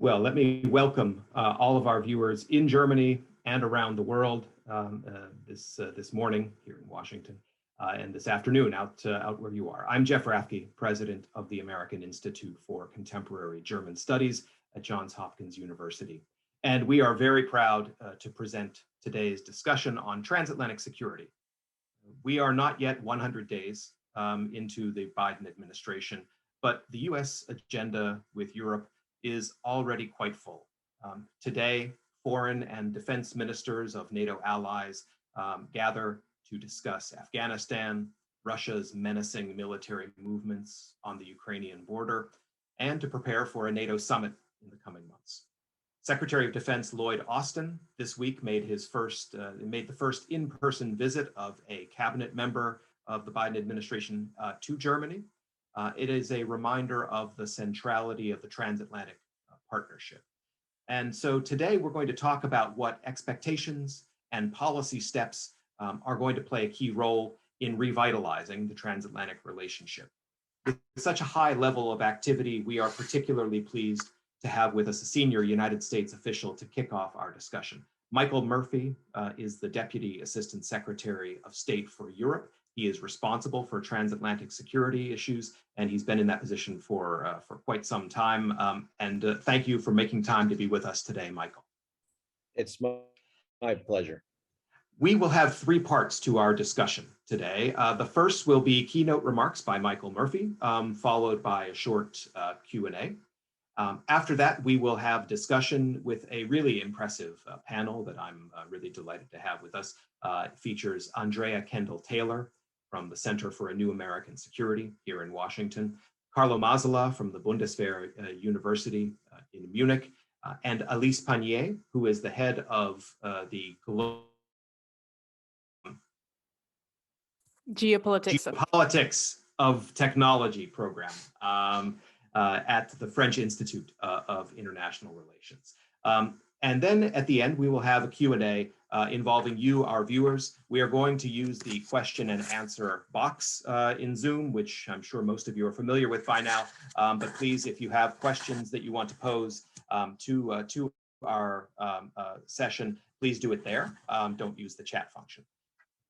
Well, let me welcome all of our viewers in Germany and around the world this morning here in Washington and this afternoon out where you are. I'm Jeff Rafke, president of the American Institute for Contemporary German Studies at Johns Hopkins University. And we are very proud to present today's discussion on transatlantic security. We are not yet 100 days into the Biden administration, but the US agenda with Europe is already quite full. Today, foreign and defense ministers of NATO allies gather to discuss Afghanistan, Russia's menacing military movements on the Ukrainian border, and to prepare for a NATO summit in the coming months. Secretary of Defense Lloyd Austin this week made the first in-person visit of a cabinet member of the Biden administration to Germany. It is a reminder of the centrality of the transatlantic partnership. And so today we're going to talk about what expectations and policy steps are going to play a key role in revitalizing the transatlantic relationship. With such a high level of activity, we are particularly pleased to have with us a senior United States official to kick off our discussion. Michael Murphy is the Deputy Assistant Secretary of State for Europe. He is responsible for transatlantic security issues, and he's been in that position for quite some time. Thank you for making time to be with us today, Michael. It's my pleasure. We will have three parts to our discussion today. The first will be keynote remarks by Michael Murphy, followed by a short Q&A. After that, we will have discussion with a really impressive panel that I'm really delighted to have with us. It features Andrea Kendall-Taylor from the Center for a New American Security here in Washington, Carlo Mazala from the Bundeswehr University in Munich, and Alice Pannier, who is the head of the Geopolitics of Technology Program at the French Institute of International Relations. And then at the end, we will have a Q&A involving you, our viewers. We are going to use the question and answer box in Zoom, which I'm sure most of you are familiar with by now. But please, if you have questions that you want to pose to our session, please do it there. Don't use the chat function.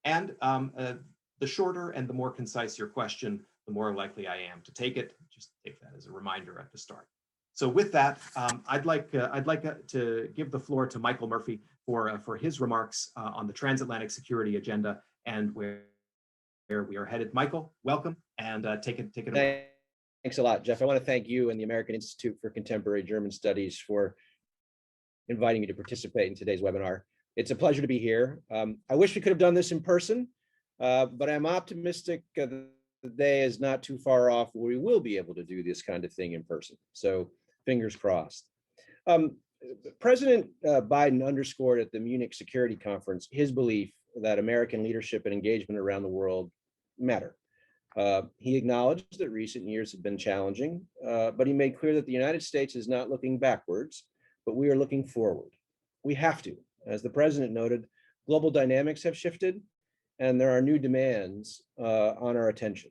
And the shorter and the more concise your question, the more likely I am to take it. Just take that as a reminder at the start. So with that, I'd like to give the floor to Michael Murphy for his remarks on the transatlantic security agenda and where we are headed. Michael, welcome, and take it away. Thanks a lot, Jeff. I want to thank you and the American Institute for Contemporary German Studies for inviting me to participate in today's webinar. It's a pleasure to be here. I wish we could have done this in person, but I'm optimistic the day is not too far off where we will be able to do this kind of thing in person. So fingers crossed. President Biden underscored at the Munich Security Conference his belief that American leadership and engagement around the world matter. He acknowledged that recent years have been challenging, but he made clear that the United States is not looking backwards, but we are looking forward. We have to. As the president noted, global dynamics have shifted, and there are new demands on our attention.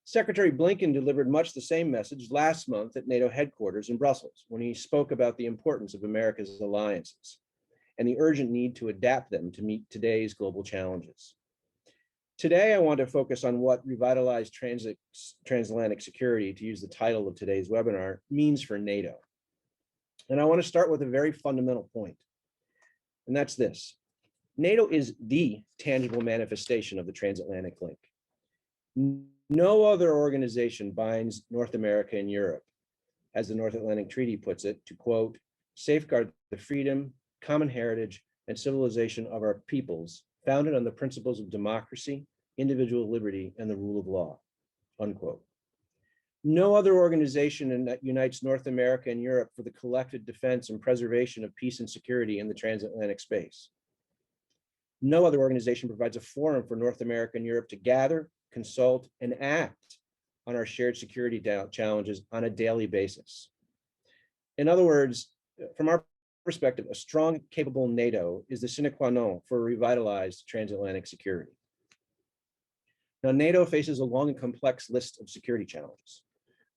Secretary Blinken delivered much the same message last month at NATO headquarters in Brussels when he spoke about the importance of America's alliances and the urgent need to adapt them to meet today's global challenges. Today, I want to focus on what revitalized transatlantic security, to use the title of today's webinar, means for NATO. And I want to start with a very fundamental point, and that's this. NATO is the tangible manifestation of the transatlantic link. No other organization binds North America and Europe, as the North Atlantic Treaty puts it, to, quote, safeguard the freedom, common heritage, and civilization of our peoples, founded on the principles of democracy, individual liberty, and the rule of law, unquote. No other organization unites North America and Europe for the collective defense and preservation of peace and security in the transatlantic space. No other organization provides a forum for North America and Europe to gather, consult, and act on our shared security challenges on a daily basis. In other words, from our perspective, a strong, capable NATO is the sine qua non for revitalized transatlantic security. Now, NATO faces a long and complex list of security challenges.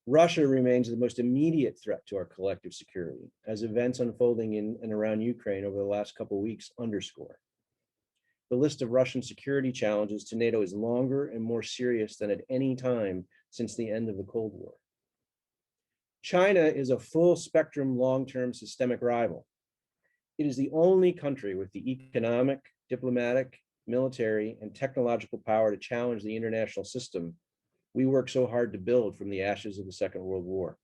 Russia remains the most immediate threat to our collective security, as events unfolding in and around Ukraine over the last couple of weeks underscore. The list of Russian security challenges to NATO is longer and more serious than at any time since the end of the Cold War. China is a full spectrum long-term systemic rival. It is the only country with the economic, diplomatic, military, and technological power to challenge the international system we worked so hard to build from the ashes of the Second World War.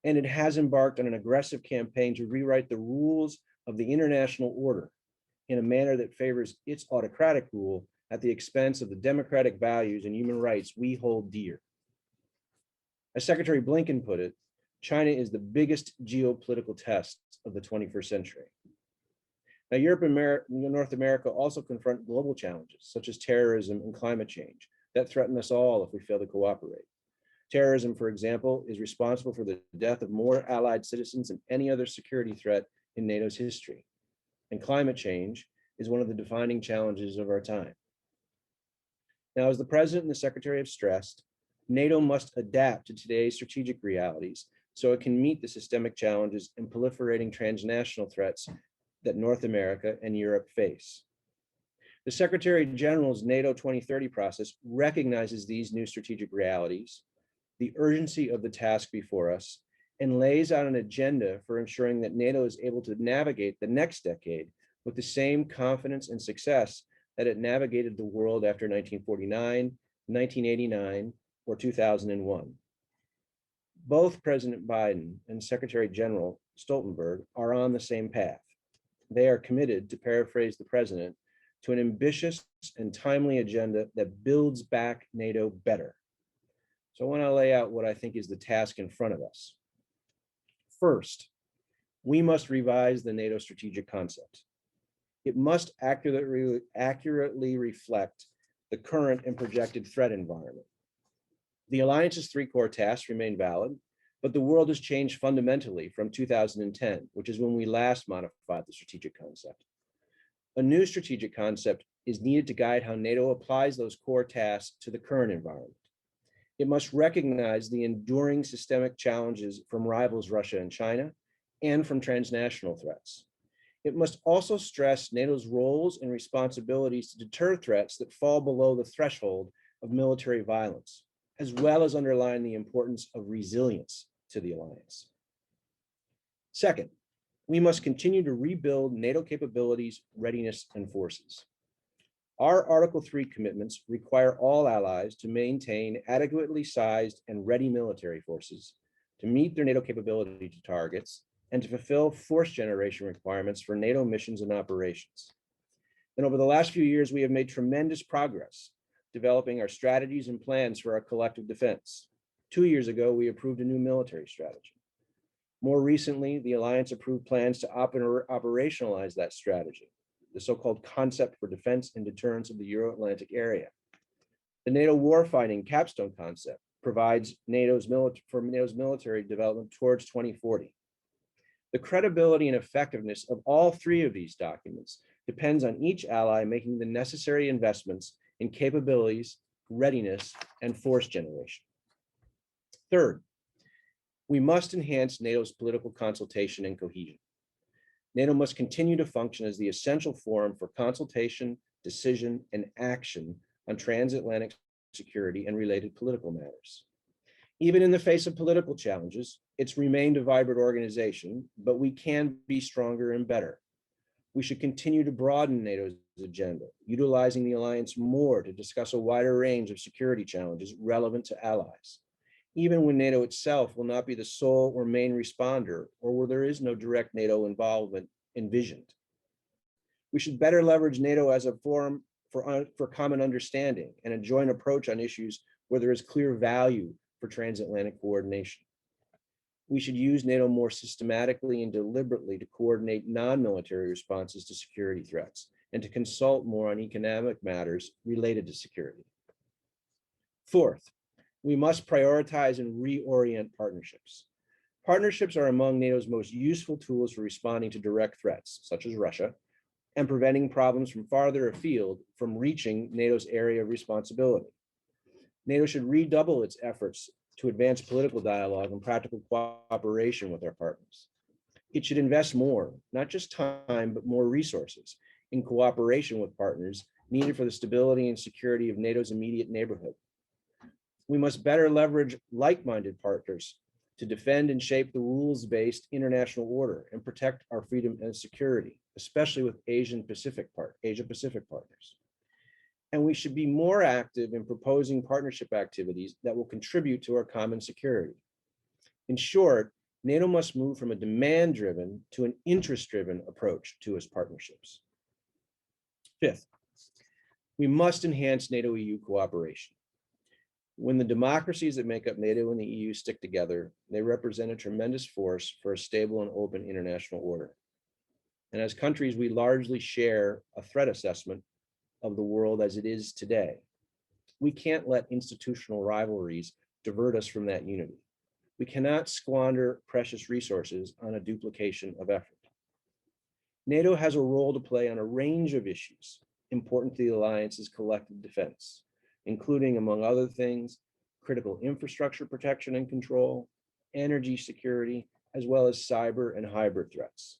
And it has embarked on an aggressive campaign to rewrite the rules of the international order in a manner that favors its autocratic rule at the expense of the democratic values and human rights we hold dear. As Secretary Blinken put it, China is the biggest geopolitical test of the 21st century. Now, Europe and North America also confront global challenges such as terrorism and climate change that threaten us all if we fail to cooperate. Terrorism, for example, is responsible for the death of more Allied citizens than any other security threat in NATO's history. And climate change is one of the defining challenges of our time. Now, as the President and the Secretary have stressed, NATO must adapt to today's strategic realities so it can meet the systemic challenges and proliferating transnational threats that North America and Europe face. The Secretary General's NATO 2030 process recognizes these new strategic realities, the urgency of the task before us, and lays out an agenda for ensuring that NATO is able to navigate the next decade with the same confidence and success that it navigated the world after 1949, 1989, or 2001. Both President Biden and Secretary General Stoltenberg are on the same path. They are committed, to paraphrase the President, to an ambitious and timely agenda that builds back NATO better. So I want to lay out what I think is the task in front of us. First, we must revise the NATO strategic concept. It must accurately reflect the current and projected threat environment. The alliance's three core tasks remain valid, but the world has changed fundamentally from 2010, which is when we last modified the strategic concept. A new strategic concept is needed to guide how NATO applies those core tasks to the current environment. It must recognize the enduring systemic challenges from rivals Russia and China and from transnational threats. It must also stress NATO's roles and responsibilities to deter threats that fall below the threshold of military violence, as well as underline the importance of resilience to the alliance. Second, we must continue to rebuild NATO capabilities, readiness, and forces. Our Article 3 commitments require all allies to maintain adequately sized and ready military forces to meet their NATO capability targets and to fulfill force generation requirements for NATO missions and operations. And over the last few years, we have made tremendous progress developing our strategies and plans for our collective defense. 2 years ago, we approved a new military strategy. More recently, the Alliance approved plans to operationalize that strategy, the so-called Concept for Defense and Deterrence of the Euro-Atlantic Area. The NATO warfighting Capstone concept provides NATO's military development towards 2040. The credibility and effectiveness of all three of these documents depends on each ally making the necessary investments in capabilities, readiness, and force generation. Third, we must enhance NATO's political consultation and cohesion. NATO must continue to function as the essential forum for consultation, decision, and action on transatlantic security and related political matters. Even in the face of political challenges, it's remained a vibrant organization, but we can be stronger and better. We should continue to broaden NATO's agenda, utilizing the alliance more to discuss a wider range of security challenges relevant to allies, even when NATO itself will not be the sole or main responder, or where there is no direct NATO involvement envisioned. We should better leverage NATO as a forum for common understanding and a joint approach on issues where there is clear value for transatlantic coordination. We should use NATO more systematically and deliberately to coordinate non-military responses to security threats and to consult more on economic matters related to security. Fourth, we must prioritize and reorient partnerships. Partnerships are among NATO's most useful tools for responding to direct threats, such as Russia, and preventing problems from farther afield from reaching NATO's area of responsibility. NATO should redouble its efforts to advance political dialogue and practical cooperation with our partners. It should invest more, not just time, but more resources in cooperation with partners needed for the stability and security of NATO's immediate neighborhood. We must better leverage like-minded partners to defend and shape the rules-based international order and protect our freedom and security, especially with Asia Pacific partners. And we should be more active in proposing partnership activities that will contribute to our common security. In short, NATO must move from a demand-driven to an interest-driven approach to its partnerships. Fifth, we must enhance NATO EU cooperation. When the democracies that make up NATO and the EU stick together, they represent a tremendous force for a stable and open international order. And as countries, we largely share a threat assessment of the world as it is today. We can't let institutional rivalries divert us from that unity. We cannot squander precious resources on a duplication of effort. NATO has a role to play on a range of issues important to the alliance's collective defense, including, among other things, critical infrastructure protection and control, energy security, as well as cyber and hybrid threats.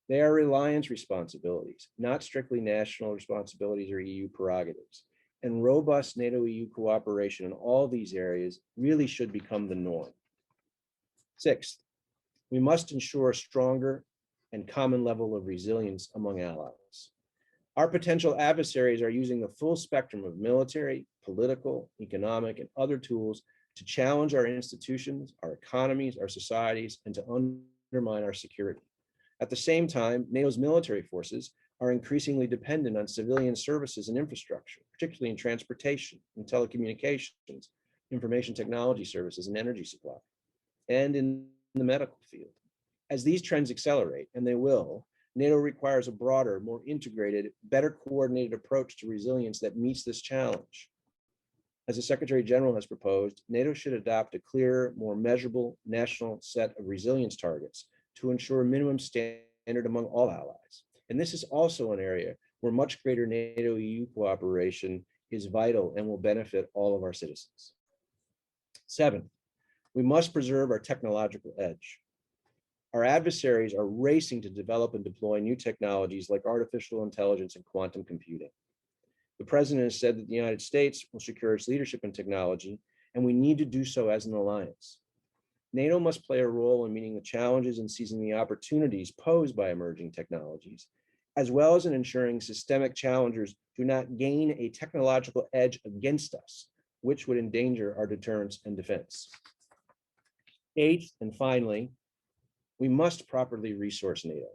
They are alliance responsibilities, not strictly national responsibilities or EU prerogatives. And robust NATO-EU cooperation in all these areas really should become the norm. Sixth, we must ensure a stronger and common level of resilience among allies. Our potential adversaries are using the full spectrum of military, political, economic, and other tools to challenge our institutions, our economies, our societies, and to undermine our security. At the same time, NATO's military forces are increasingly dependent on civilian services and infrastructure, particularly in transportation and telecommunications, information technology services, and energy supply, and in the medical field. As these trends accelerate, and they will, NATO requires a broader, more integrated, better coordinated approach to resilience that meets this challenge. As the Secretary General has proposed, NATO should adopt a clearer, more measurable national set of resilience targets to ensure a minimum standard among all allies. And this is also an area where much greater NATO-EU cooperation is vital and will benefit all of our citizens. Seventh, we must preserve our technological edge. Our adversaries are racing to develop and deploy new technologies like artificial intelligence and quantum computing. The president has said that the United States will secure its leadership in technology, and we need to do so as an alliance. NATO must play a role in meeting the challenges and seizing the opportunities posed by emerging technologies, as well as in ensuring systemic challengers do not gain a technological edge against us, which would endanger our deterrence and defense. Eighth, and finally, we must properly resource NATO.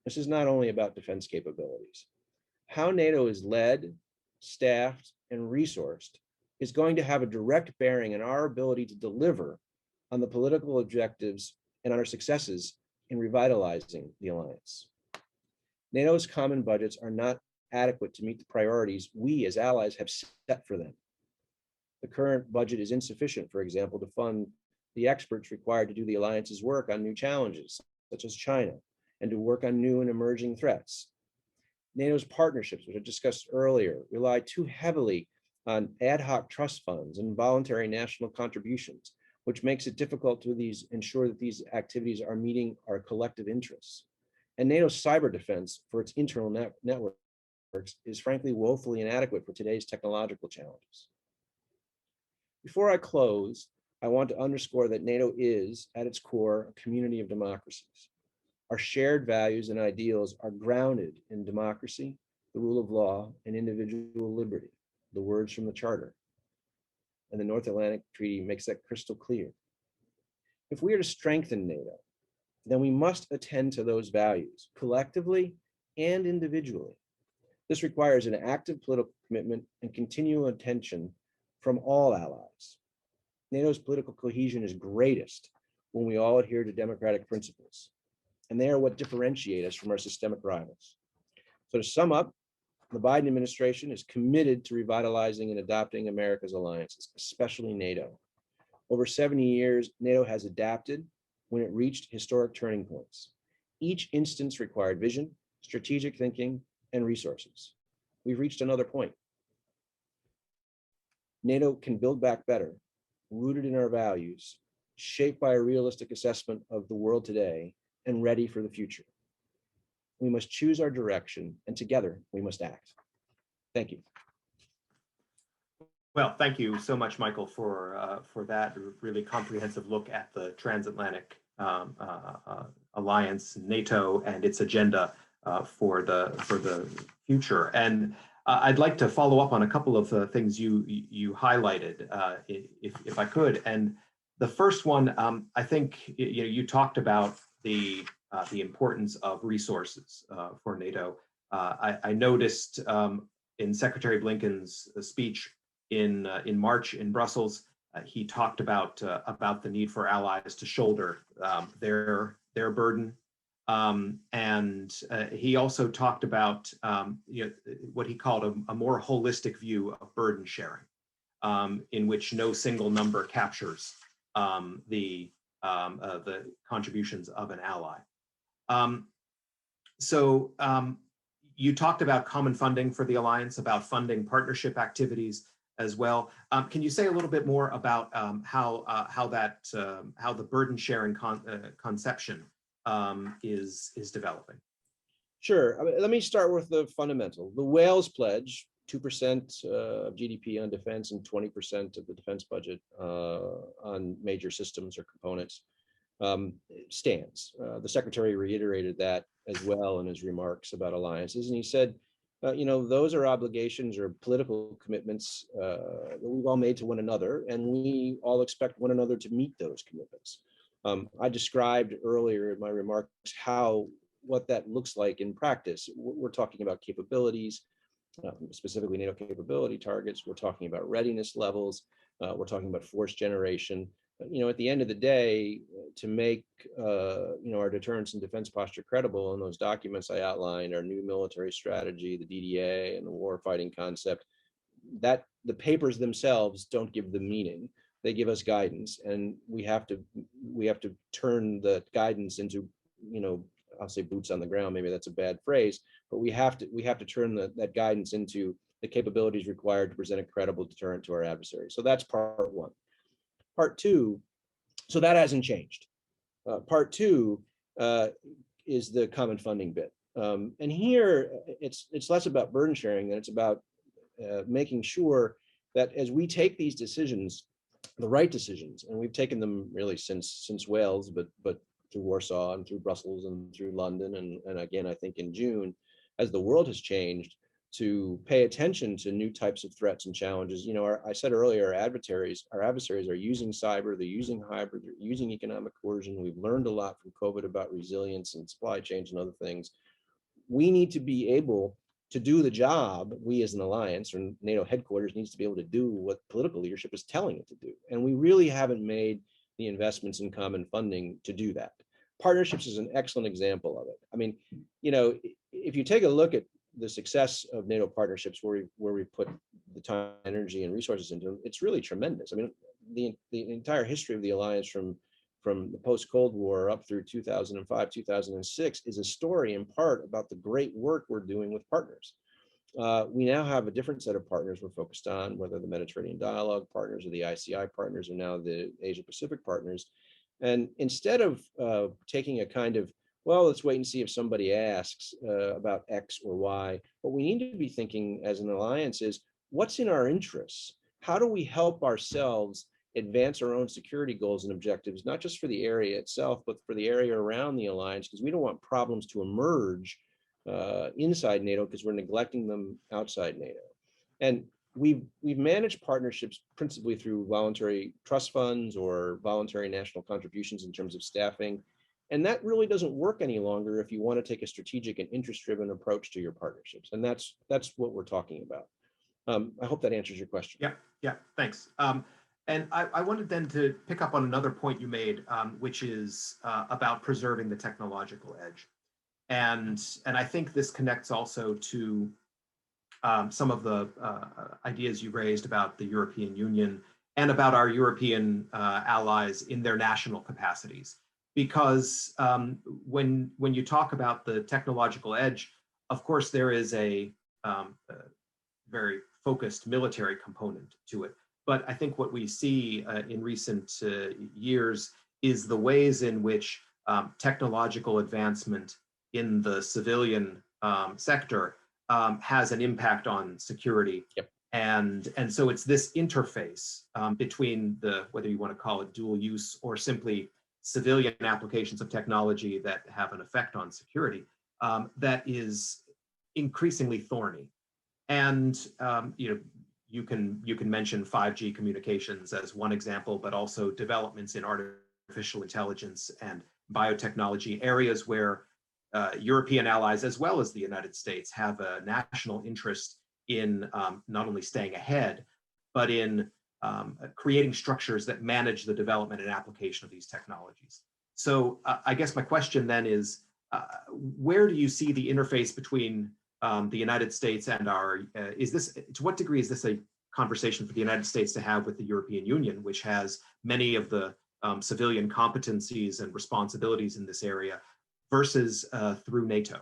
This is not only about defense capabilities. How NATO is led, staffed, and resourced is going to have a direct bearing on our ability to deliver on the political objectives and on our successes in revitalizing the alliance. NATO's common budgets are not adequate to meet the priorities we as allies have set for them. The current budget is insufficient, for example, to fund the experts required to do the alliance's work on new challenges, such as China, and to work on new and emerging threats. NATO's partnerships, which I discussed earlier, rely too heavily on ad hoc trust funds and voluntary national contributions, which makes it difficult to ensure that these activities are meeting our collective interests. And NATO's cyber defense for its internal networks is frankly woefully inadequate for today's technological challenges. Before I close, I want to underscore that NATO is, at its core, a community of democracies. Our shared values and ideals are grounded in democracy, the rule of law, and individual liberty, the words from the Charter. And the North Atlantic Treaty makes that crystal clear. If we are to strengthen NATO, then we must attend to those values, collectively and individually. This requires an active political commitment and continual attention from all allies. NATO's political cohesion is greatest when we all adhere to democratic principles, and they are what differentiate us from our systemic rivals. So to sum up, the Biden administration is committed to revitalizing and adopting America's alliances, especially NATO. Over 70 years, NATO has adapted when it reached historic turning points. Each instance required vision, strategic thinking, and resources. We've reached another point. NATO can build back better rooted in our values, shaped by a realistic assessment of the world today, and ready for the future. We must choose our direction, and together we must act. Thank you. Well, thank you so much, Michael, for that really comprehensive look at the Transatlantic Alliance, NATO, and its agenda for the future. And I'd like to follow up on a couple of things you highlighted, if I could. And the first one, I think you talked about the importance of resources for NATO. I noticed in Secretary Blinken's speech in March in Brussels, he talked about the need for allies to shoulder their burden, and he also talked about what he called a more holistic view of burden sharing, in which no single number captures the contributions of an ally. You talked about common funding for the alliance, about funding partnership activities as well. Can you say a little bit more about how the burden sharing conception is developing? Sure. I mean, let me start with the fundamental. The Wales Pledge, 2% of GDP on defense and 20% of the defense budget on major systems or components, stands. The Secretary reiterated that as well in his remarks about alliances, and he said, those are obligations or political commitments that we've all made to one another, and we all expect one another to meet those commitments. I described earlier in my remarks what that looks like in practice. We're talking about capabilities, specifically NATO capability targets. We're talking about readiness levels. We're talking about force generation. At the end of the day, to make our deterrence and defense posture credible, in those documents I outlined, our new military strategy, the DDA, and the warfighting concept, that the papers themselves don't give the meaning. They give us guidance, and we have to turn the guidance into, I'll say boots on the ground. Maybe that's a bad phrase, but we have to turn that guidance into the capabilities required to present a credible deterrent to our adversaries. So that's part one. Part two, so that hasn't changed. Part two is the common funding bit. And here it's less about burden sharing than it's about making sure that as we take these decisions, the right decisions, and we've taken them really since Wales, but through Warsaw and through Brussels and through London, and again, I think in June, as the world has changed, to pay attention to new types of threats and challenges. I said earlier, our adversaries are using cyber, they're using hybrid, they're using economic coercion. We've learned a lot from COVID about resilience and supply chains and other things. We need to be able to do the job. We as an alliance, or NATO headquarters, needs to be able to do what political leadership is telling it to do. And we really haven't made the investments in common funding to do that. Partnerships is an excellent example of it. I mean, if you take a look at the success of NATO partnerships, where we put the time, energy, and resources into them, it's really tremendous. I mean, the entire history of the alliance from the post-Cold War up through 2005, 2006 is a story in part about the great work we're doing with partners. We now have a different set of partners we're focused on, whether the Mediterranean Dialogue partners or the ICI partners, or now the Asia Pacific partners. And instead of taking a kind of, well, let's wait and see if somebody asks about X or Y, what we need to be thinking as an alliance is, what's in our interests? How do we help ourselves advance our own security goals and objectives, not just for the area itself, but for the area around the alliance, because we don't want problems to emerge inside NATO because we're neglecting them outside NATO. And we've managed partnerships principally through voluntary trust funds or voluntary national contributions in terms of staffing. And that really doesn't work any longer if you want to take a strategic and interest-driven approach to your partnerships. And that's what we're talking about. I hope that answers your question. Yeah, thanks. And I wanted then to pick up on another point you made, which is about preserving the technological edge. And I think this connects also to some of the ideas you raised about the European Union and about our European allies in their national capacities. Because when you talk about the technological edge, of course, there is a very focused military component to it. But I think what we see in recent years is the ways in which technological advancement in the civilian sector has an impact on security. Yep. And so it's this interface between the, whether you want to call it dual use or simply civilian applications of technology that have an effect on security, that is increasingly thorny. And you can mention 5G communications as one example, but also developments in artificial intelligence and biotechnology, areas where European allies, as well as the United States, have a national interest in not only staying ahead, but in creating structures that manage the development and application of these technologies. So I guess my question then is, where do you see the interface between the United States and our, to what degree is this a conversation for the United States to have with the European Union, which has many of the civilian competencies and responsibilities in this area, versus through NATO?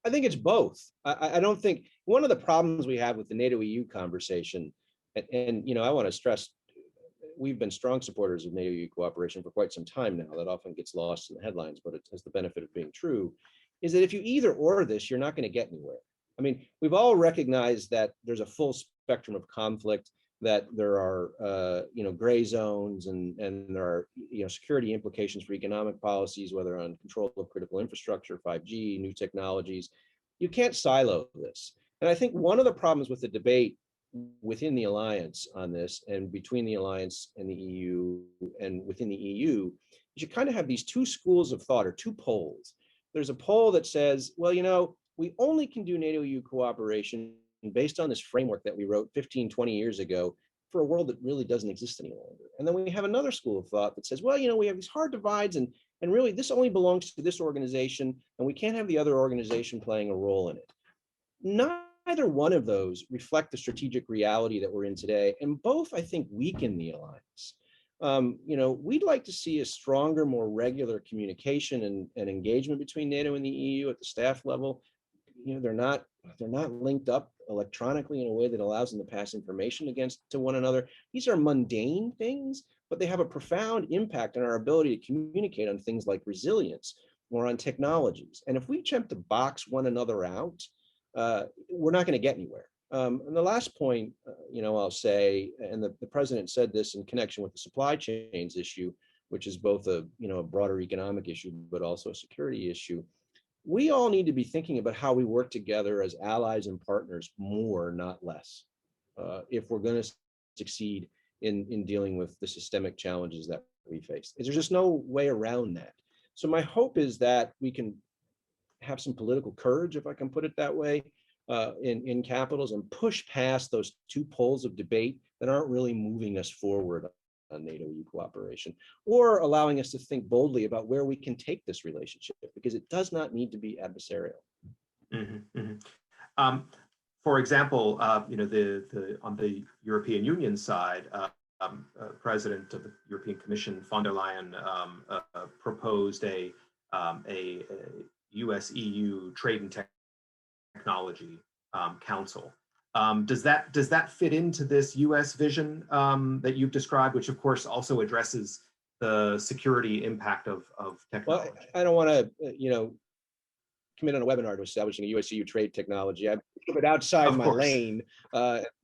I think it's both. I don't think, one of the problems we have with the NATO EU conversation, and I want to stress, we've been strong supporters of NATO EU cooperation for quite some time now. That often gets lost in the headlines, but it has the benefit of being true, is that if you either or this, you're not going to get anywhere. I mean, we've all recognized that there's a full spectrum of conflict, that there are gray zones, and there are security implications for economic policies, whether on control of critical infrastructure, 5G, new technologies. You can't silo this. And I think one of the problems with the debate within the alliance on this, and between the alliance and the EU, and within the EU, is you kind of have these two schools of thought, or two poles. There's a pole that says, well, we only can do NATO EU cooperation based on this framework that we wrote 15, 20 years ago for a world that really doesn't exist any longer. And then we have another school of thought that says, well, we have these hard divides, and really this only belongs to this organization, and we can't have the other organization playing a role in it. Neither one of those reflect the strategic reality that we're in today, and both, I think, weaken the alliance. We'd like to see a stronger, more regular communication and engagement between NATO and the EU at the staff level. They're not linked up electronically in a way that allows them to pass information to one another. These are mundane things, but they have a profound impact on our ability to communicate on things like resilience or on technologies. And if we attempt to box one another out, we're not going to get anywhere. And the last point, I'll say, and the president said this in connection with the supply chains issue, which is both a broader economic issue, but also a security issue. We all need to be thinking about how we work together as allies and partners more, not less, if we're going to succeed in dealing with the systemic challenges that we face. There's just no way around that. So my hope is that we can have some political courage, if I can put it that way, in capitals, and push past those two poles of debate that aren't really moving us forward on NATO EU cooperation, or allowing us to think boldly about where we can take this relationship, because it does not need to be adversarial. Mm-hmm, mm-hmm. For example, on the European Union side, President of the European Commission, von der Leyen, proposed a US-EU Trade and Technology Council. Does that fit into this US vision that you've described, which of course also addresses the security impact of technology? Well, I don't want to, commit on a webinar to establishing a US-EU trade technology. I put it outside my lane,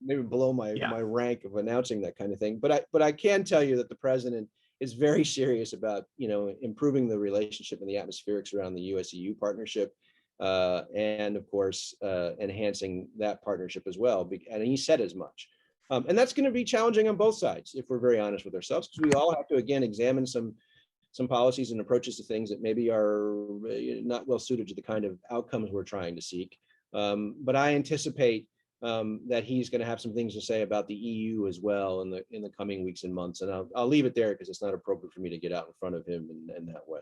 maybe below my rank of announcing that kind of thing. But I can tell you that the president is very serious about improving the relationship and the atmospherics around the US-EU partnership. And of course, enhancing that partnership as well. And he said as much. And that's going to be challenging on both sides, if we're very honest with ourselves, because we all have to, again, examine some policies and approaches to things that maybe are not well suited to the kind of outcomes we're trying to seek. But I anticipate that he's going to have some things to say about the EU as well in the coming weeks and months. And I'll leave it there, because it's not appropriate for me to get out in front of him in that way.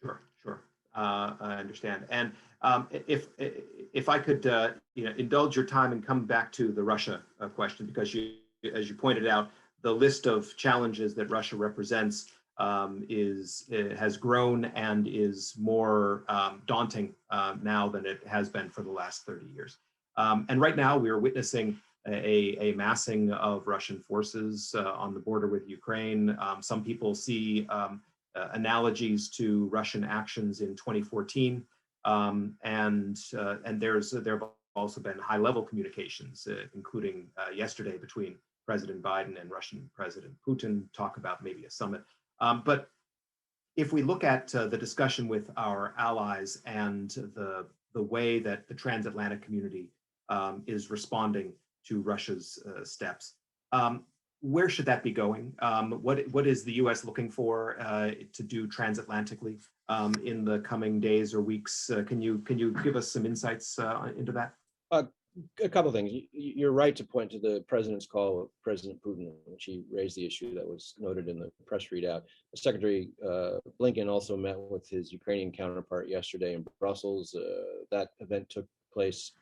Sure. I understand. And if I could indulge your time and come back to the Russia question, because as you pointed out, the list of challenges that Russia represents has grown and is more daunting now than it has been for the last 30 years. And right now we are witnessing a massing of Russian forces on the border with Ukraine. Some people see analogies to Russian actions in 2014, and there have also been high-level communications, including yesterday between President Biden and Russian President Putin, talk about maybe a summit. But if we look at the discussion with our allies and the way that the transatlantic community is responding to Russia's steps, where should that be going? What is the U.S. looking for to do transatlantically in the coming days or weeks? Can you give us some insights into that? A couple of things. You're right to point to the president's call with President Putin, in which he raised the issue that was noted in the press readout. Secretary Blinken also met with his Ukrainian counterpart yesterday in Brussels. That event took place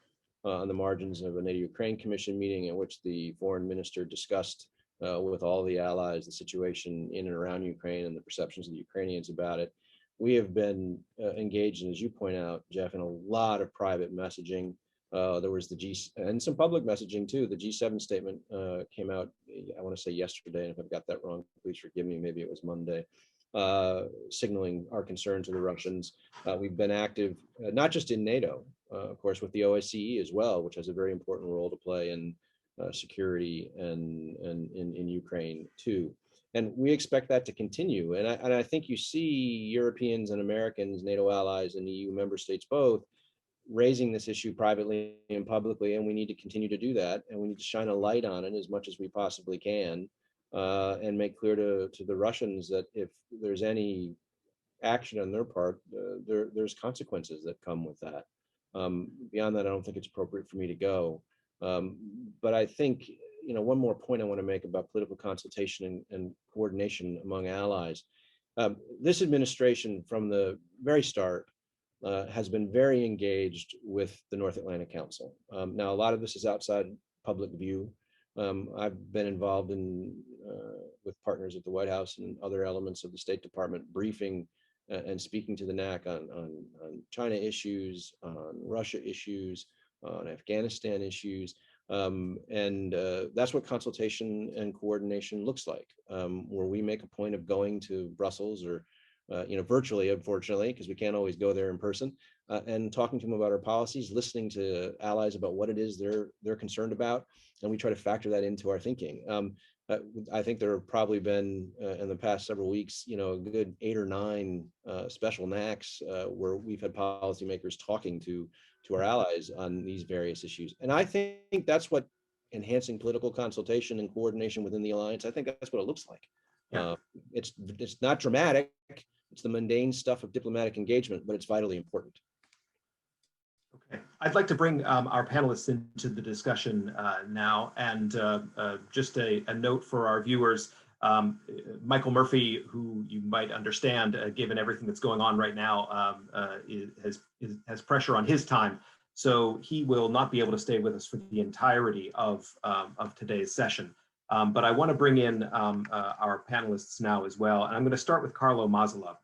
on the margins of a NATO Ukraine Commission meeting in which the foreign minister discussed with all the allies the situation in and around Ukraine and the perceptions of the Ukrainians about it. We have been engaged, and as you point out, Jeff, in a lot of private messaging. There was and some public messaging too. The G7 statement came out, I want to say yesterday, and if I've got that wrong, please forgive me, maybe it was Monday, signaling our concern to the Russians. We've been active, not just in NATO, of course, with the OSCE as well, which has a very important role to play in security and in Ukraine too. And we expect that to continue. And I think you see Europeans and Americans, NATO allies and EU member states both, raising this issue privately and publicly, and we need to continue to do that, and we need to shine a light on it as much as we possibly can, and make clear to the Russians that if there's any action on their part, there's consequences that come with that. Beyond that, I don't think it's appropriate for me to go. But I think, one more point I want to make about political consultation and coordination among allies. This administration, from the very start, has been very engaged with the North Atlantic Council. Now, a lot of this is outside public view. I've been involved with partners at the White House and other elements of the State Department briefing and speaking to the NAC on China issues, on Russia issues, on Afghanistan issues. And that's what consultation and coordination looks like, where we make a point of going to Brussels or virtually, unfortunately, because we can't always go there in person, and talking to them about our policies, listening to allies about what it is they're concerned about, and we try to factor that into our thinking. I think there have probably been in the past several weeks, a good 8 or 9 special NACs where we've had policymakers talking to our allies on these various issues, and I think that's what enhancing political consultation and coordination within the alliance. I think that's what it looks like. Yeah. It's not dramatic. It's the mundane stuff of diplomatic engagement, but it's vitally important. Okay, I'd like to bring our panelists into the discussion now, and just a note for our viewers. Michael Murphy, who you might understand, given everything that's going on right now, has pressure on his time, so he will not be able to stay with us for the entirety of today's session. But I want to bring in our panelists now as well. And I'm going to start with Carlo Mazala.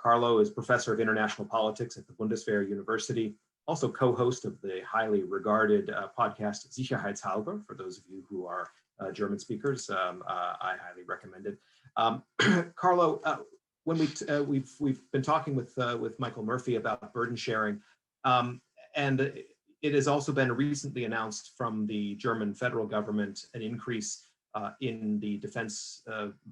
Carlo is professor of international politics at the Bundeswehr University, also co-host of the highly regarded podcast Sicherheitshalber. For those of you who are German speakers, I highly recommend it. Carlo, when we've been talking with Michael Murphy about burden sharing, and it has also been recently announced from the German federal government an increase in the defense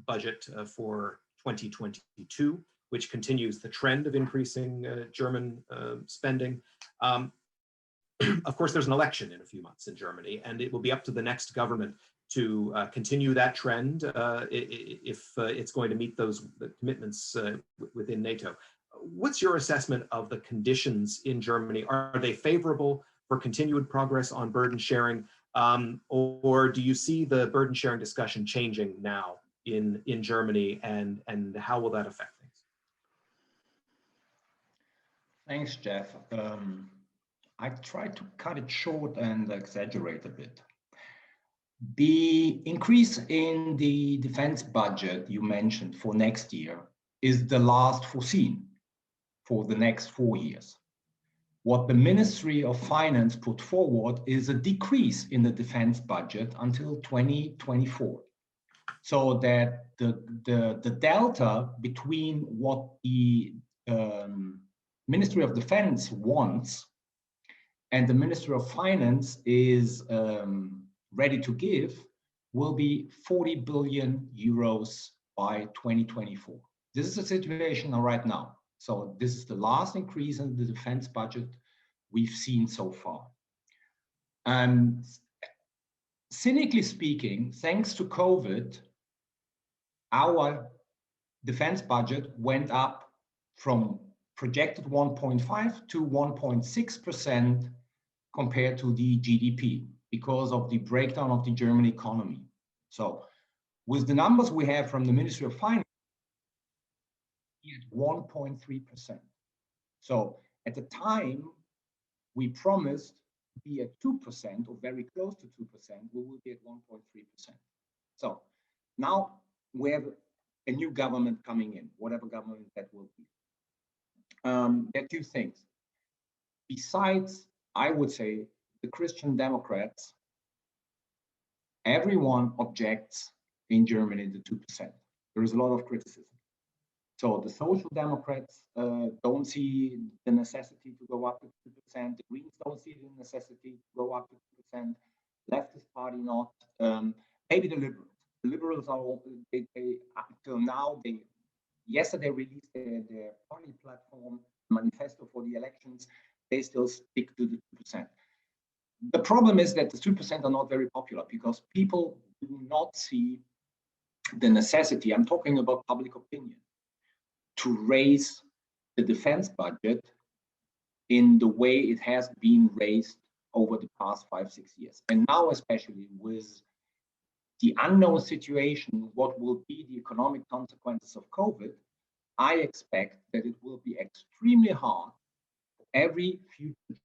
budget for 2022, which continues the trend of increasing German spending. Of course, there's an election in a few months in Germany, and it will be up to the next government to continue that trend if it's going to meet those commitments within NATO. What's your assessment of the conditions in Germany? Are they favorable for continued progress on burden sharing, or do you see the burden sharing discussion changing now in Germany, and how will that affect things? Thanks, Jeff. I tried to cut it short and exaggerate a bit. The increase in the defense budget you mentioned for next year is the last foreseen for the next 4 years. what the Ministry of Finance put forward is a decrease in the defense budget until 2024. So that the delta between what the Ministry of Defense wants and the Ministry of Finance is ready to give will be 40 billion euros by 2024. This is the situation right now. So this is the last increase in the defense budget we've seen so far. Cynically speaking, thanks to COVID, our defense budget went up from projected 1.5 to 1.6% compared to the GDP because of the breakdown of the German economy. So with the numbers we have from the Ministry of Finance, at 1.3%. So at the time, we promised to be at 2% or very close to 2%, we will be at 1.3%. So now we have a new government coming in, whatever government that will be. There are two things. Besides, I would say, the Christian Democrats, everyone objects in Germany to 2%. There is a lot of criticism. So the Social Democrats don't see the necessity to go up to 2%. The Greens don't see the necessity to go up to 2%. Leftist Party not. Maybe the Liberals. The Liberals are all, they up until now, yesterday released their party platform manifesto for the elections. They still stick to the 2%. The problem is that the 2% are not very popular because people do not see the necessity, I'm talking about public opinion, to raise the defense budget in the way it has been raised over the past 5-6 years. And now, especially with the unknown situation, what will be the economic consequences of COVID, I expect that it will be extremely hard for every future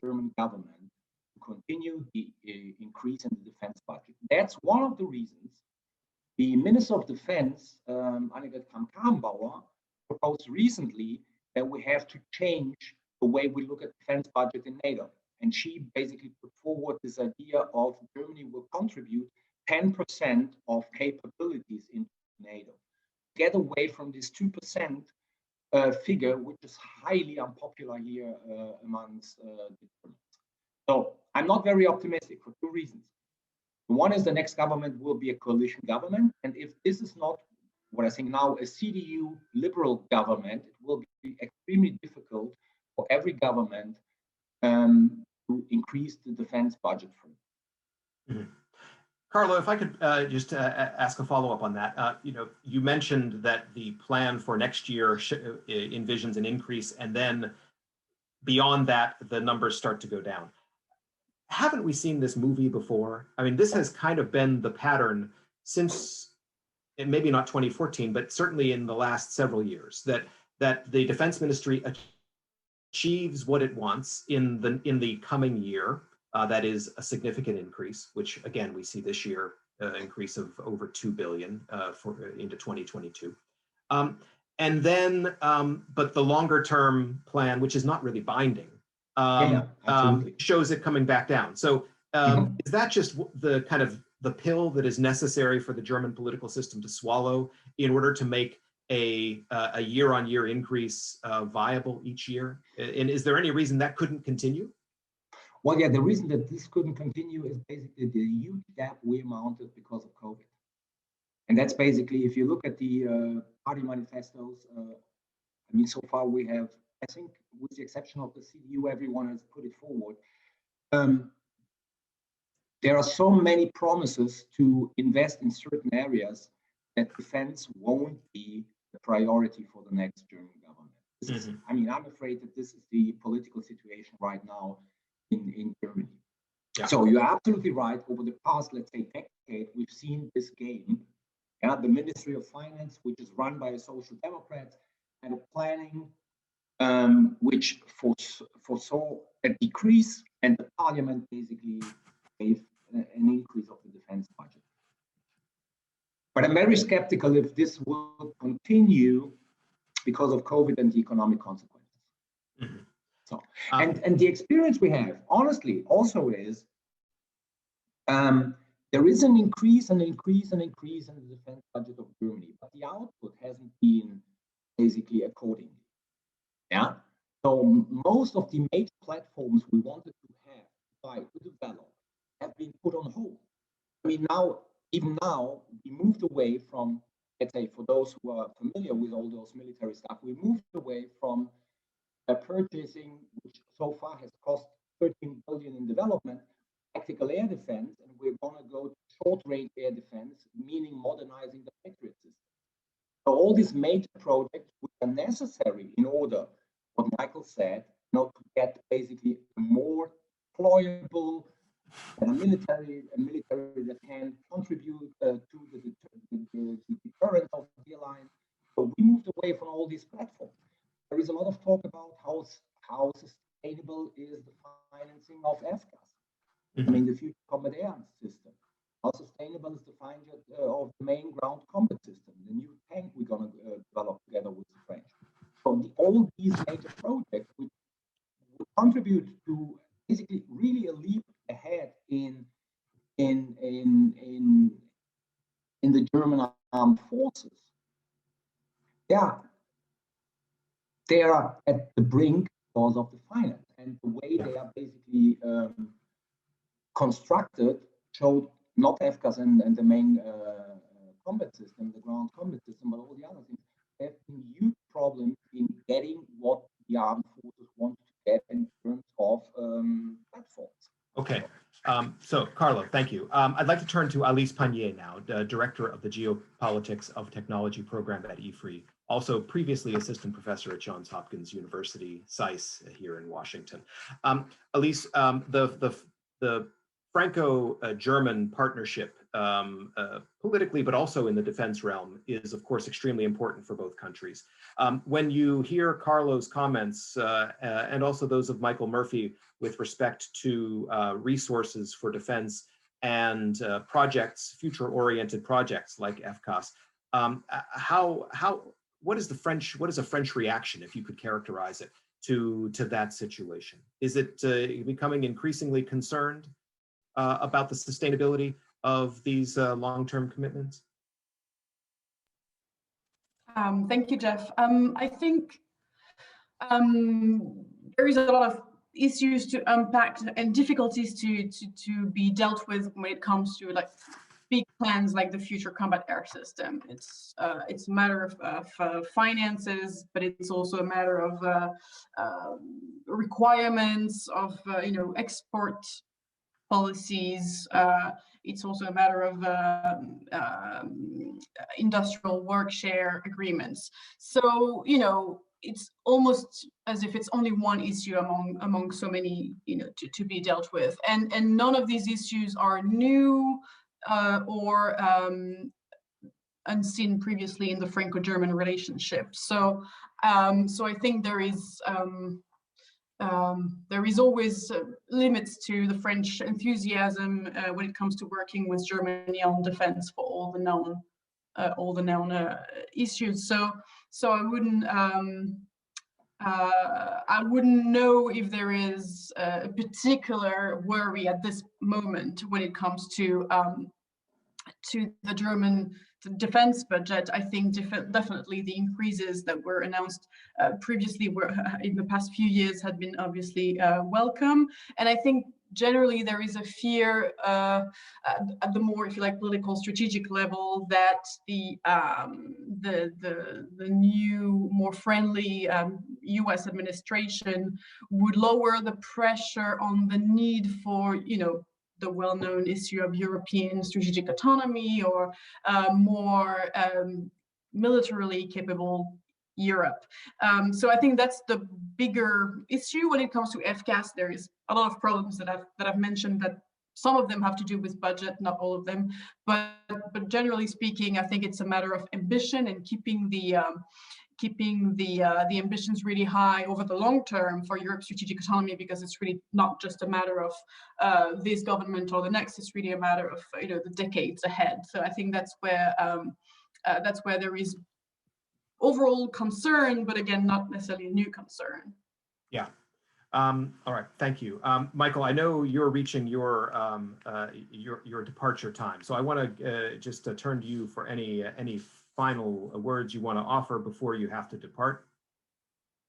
German government to continue the increase in the defense budget. That's one of the reasons the Minister of Defense, Annegret Kramp-Karrenbauer, proposed recently that we have to change the way we look at defense budget in NATO. And she basically put forward this idea of Germany will contribute 10% of capabilities into NATO. Get away from this 2% figure, which is highly unpopular here amongst the Germans. So I'm not very optimistic for two reasons. One is the next government will be a coalition government. And if this is not what I think now a CDU liberal government, it will be extremely difficult for every government to increase the defense budget for. Mm-hmm. Carlo, if I could just ask a follow-up on that. You mentioned that the plan for next year envisions an increase, and then beyond that, the numbers start to go down. Haven't we seen this movie before? I mean, this has kind of been the pattern since, and maybe not 2014, but certainly in the last several years, that the defense ministry achieves what it wants in the coming year. That is a significant increase, which again, we see this year, increase of over 2 billion into 2022. And then, but the longer term plan, which is not really binding, shows it coming back down. So is that just the kind of the pill that is necessary for the German political system to swallow in order to make a year-on-year increase viable each year? And is there any reason that couldn't continue? Well, yeah, the reason that this couldn't continue is basically the huge gap we mounted because of COVID. And that's basically, if you look at the party manifestos, I mean, so far we have, I think, with the exception of the CDU, everyone has put it forward. There are so many promises to invest in certain areas that defense won't be the priority for the next German government. This is, I mean, I'm afraid that this is the political situation right now in Germany. Yeah. So you're absolutely right. Over the past, let's say, decade, we've seen this game. Yeah, the Ministry of Finance, which is run by a social democrat, and a planning which foresaw a decrease, and the parliament basically gave an increase of the defense budget. But I'm very skeptical if this will continue because of COVID and the economic consequences. Mm-hmm. So, and the experience we have, honestly, also is there is an increase in the defense budget of Germany, but the output hasn't been basically accordingly. Yeah. So most of the major platforms we wanted to develop have been put on hold. I mean, even now, we moved away from, let's say, for those who are familiar with all those military stuff, we moved away from purchasing, which so far has cost 13 billion in development, tactical air defense, and we're going to go to short-range air defense, meaning modernizing the Patriot system. So all these major projects which are necessary in order, what Michael said, to get basically a more deployable and a military that can contribute to the deterrence of the alliance. So we moved away from all these platforms. There is a lot of talk about how sustainable is the financing of FCAS. I mean, the future combat air system. How sustainable is the financing of the main ground combat system, the new tank we're going to develop together with the French. So all these major projects would contribute to basically really a leap ahead in the German armed forces. Yeah, they are at the brink because of the finance, and the way they are basically constructed showed not FCAS and the main combat system, the ground combat system, but all the other things. There have been huge problems in getting what the armed forces want to get in terms of platforms. Okay. So, Carlo, thank you. I'd like to turn to Alice Pannier now, Director of the Geopolitics of Technology Program at IFRI, also previously Assistant Professor at Johns Hopkins University, SAIS, here in Washington. Alice, the Franco-German partnership, politically, but also in the defense realm, is, of course, extremely important for both countries. When you hear Carlo's comments, and also those of Michael Murphy, with respect to resources for defense and projects, future-oriented projects like FCAS, what is a French reaction, if you could characterize it, to that situation? Is it becoming increasingly concerned about the sustainability of these long-term commitments? Thank you, Jeff. I think there is a lot of issues to unpack and difficulties to be dealt with when it comes to like big plans like the future combat air system. It's a matter of finances, but it's also a matter of requirements of export policies. It's also a matter of industrial work share agreements. So, it's almost as if it's only one issue among so many, to be dealt with. And none of these issues are new or unseen previously in the Franco-German relationship. So I think there is always limits to the French enthusiasm when it comes to working with Germany on defense for all the known issues. So I wouldn't know if there is a particular worry at this moment when it comes to the German defense budget. I think definitely the increases that were announced previously were in the past few years had been obviously welcome. And I think generally there is a fear at the more, if you like, political strategic level that the new, more friendly US administration would lower the pressure on the need for, the well-known issue of European strategic autonomy or more militarily capable Europe. So I think that's the bigger issue when it comes to FCAS. There is a lot of problems that I've mentioned, that some of them have to do with budget, not all of them. But generally speaking, I think it's a matter of ambition and keeping the ambitions really high over the long term for Europe's strategic autonomy, because it's really not just a matter of this government or the next. It's really a matter of the decades ahead. So I think that's where there is overall concern, but again, not necessarily a new concern. Yeah. All right, thank you. Michael, I know you're reaching your departure time, so I want to just turn to you for any final words you want to offer before you have to depart.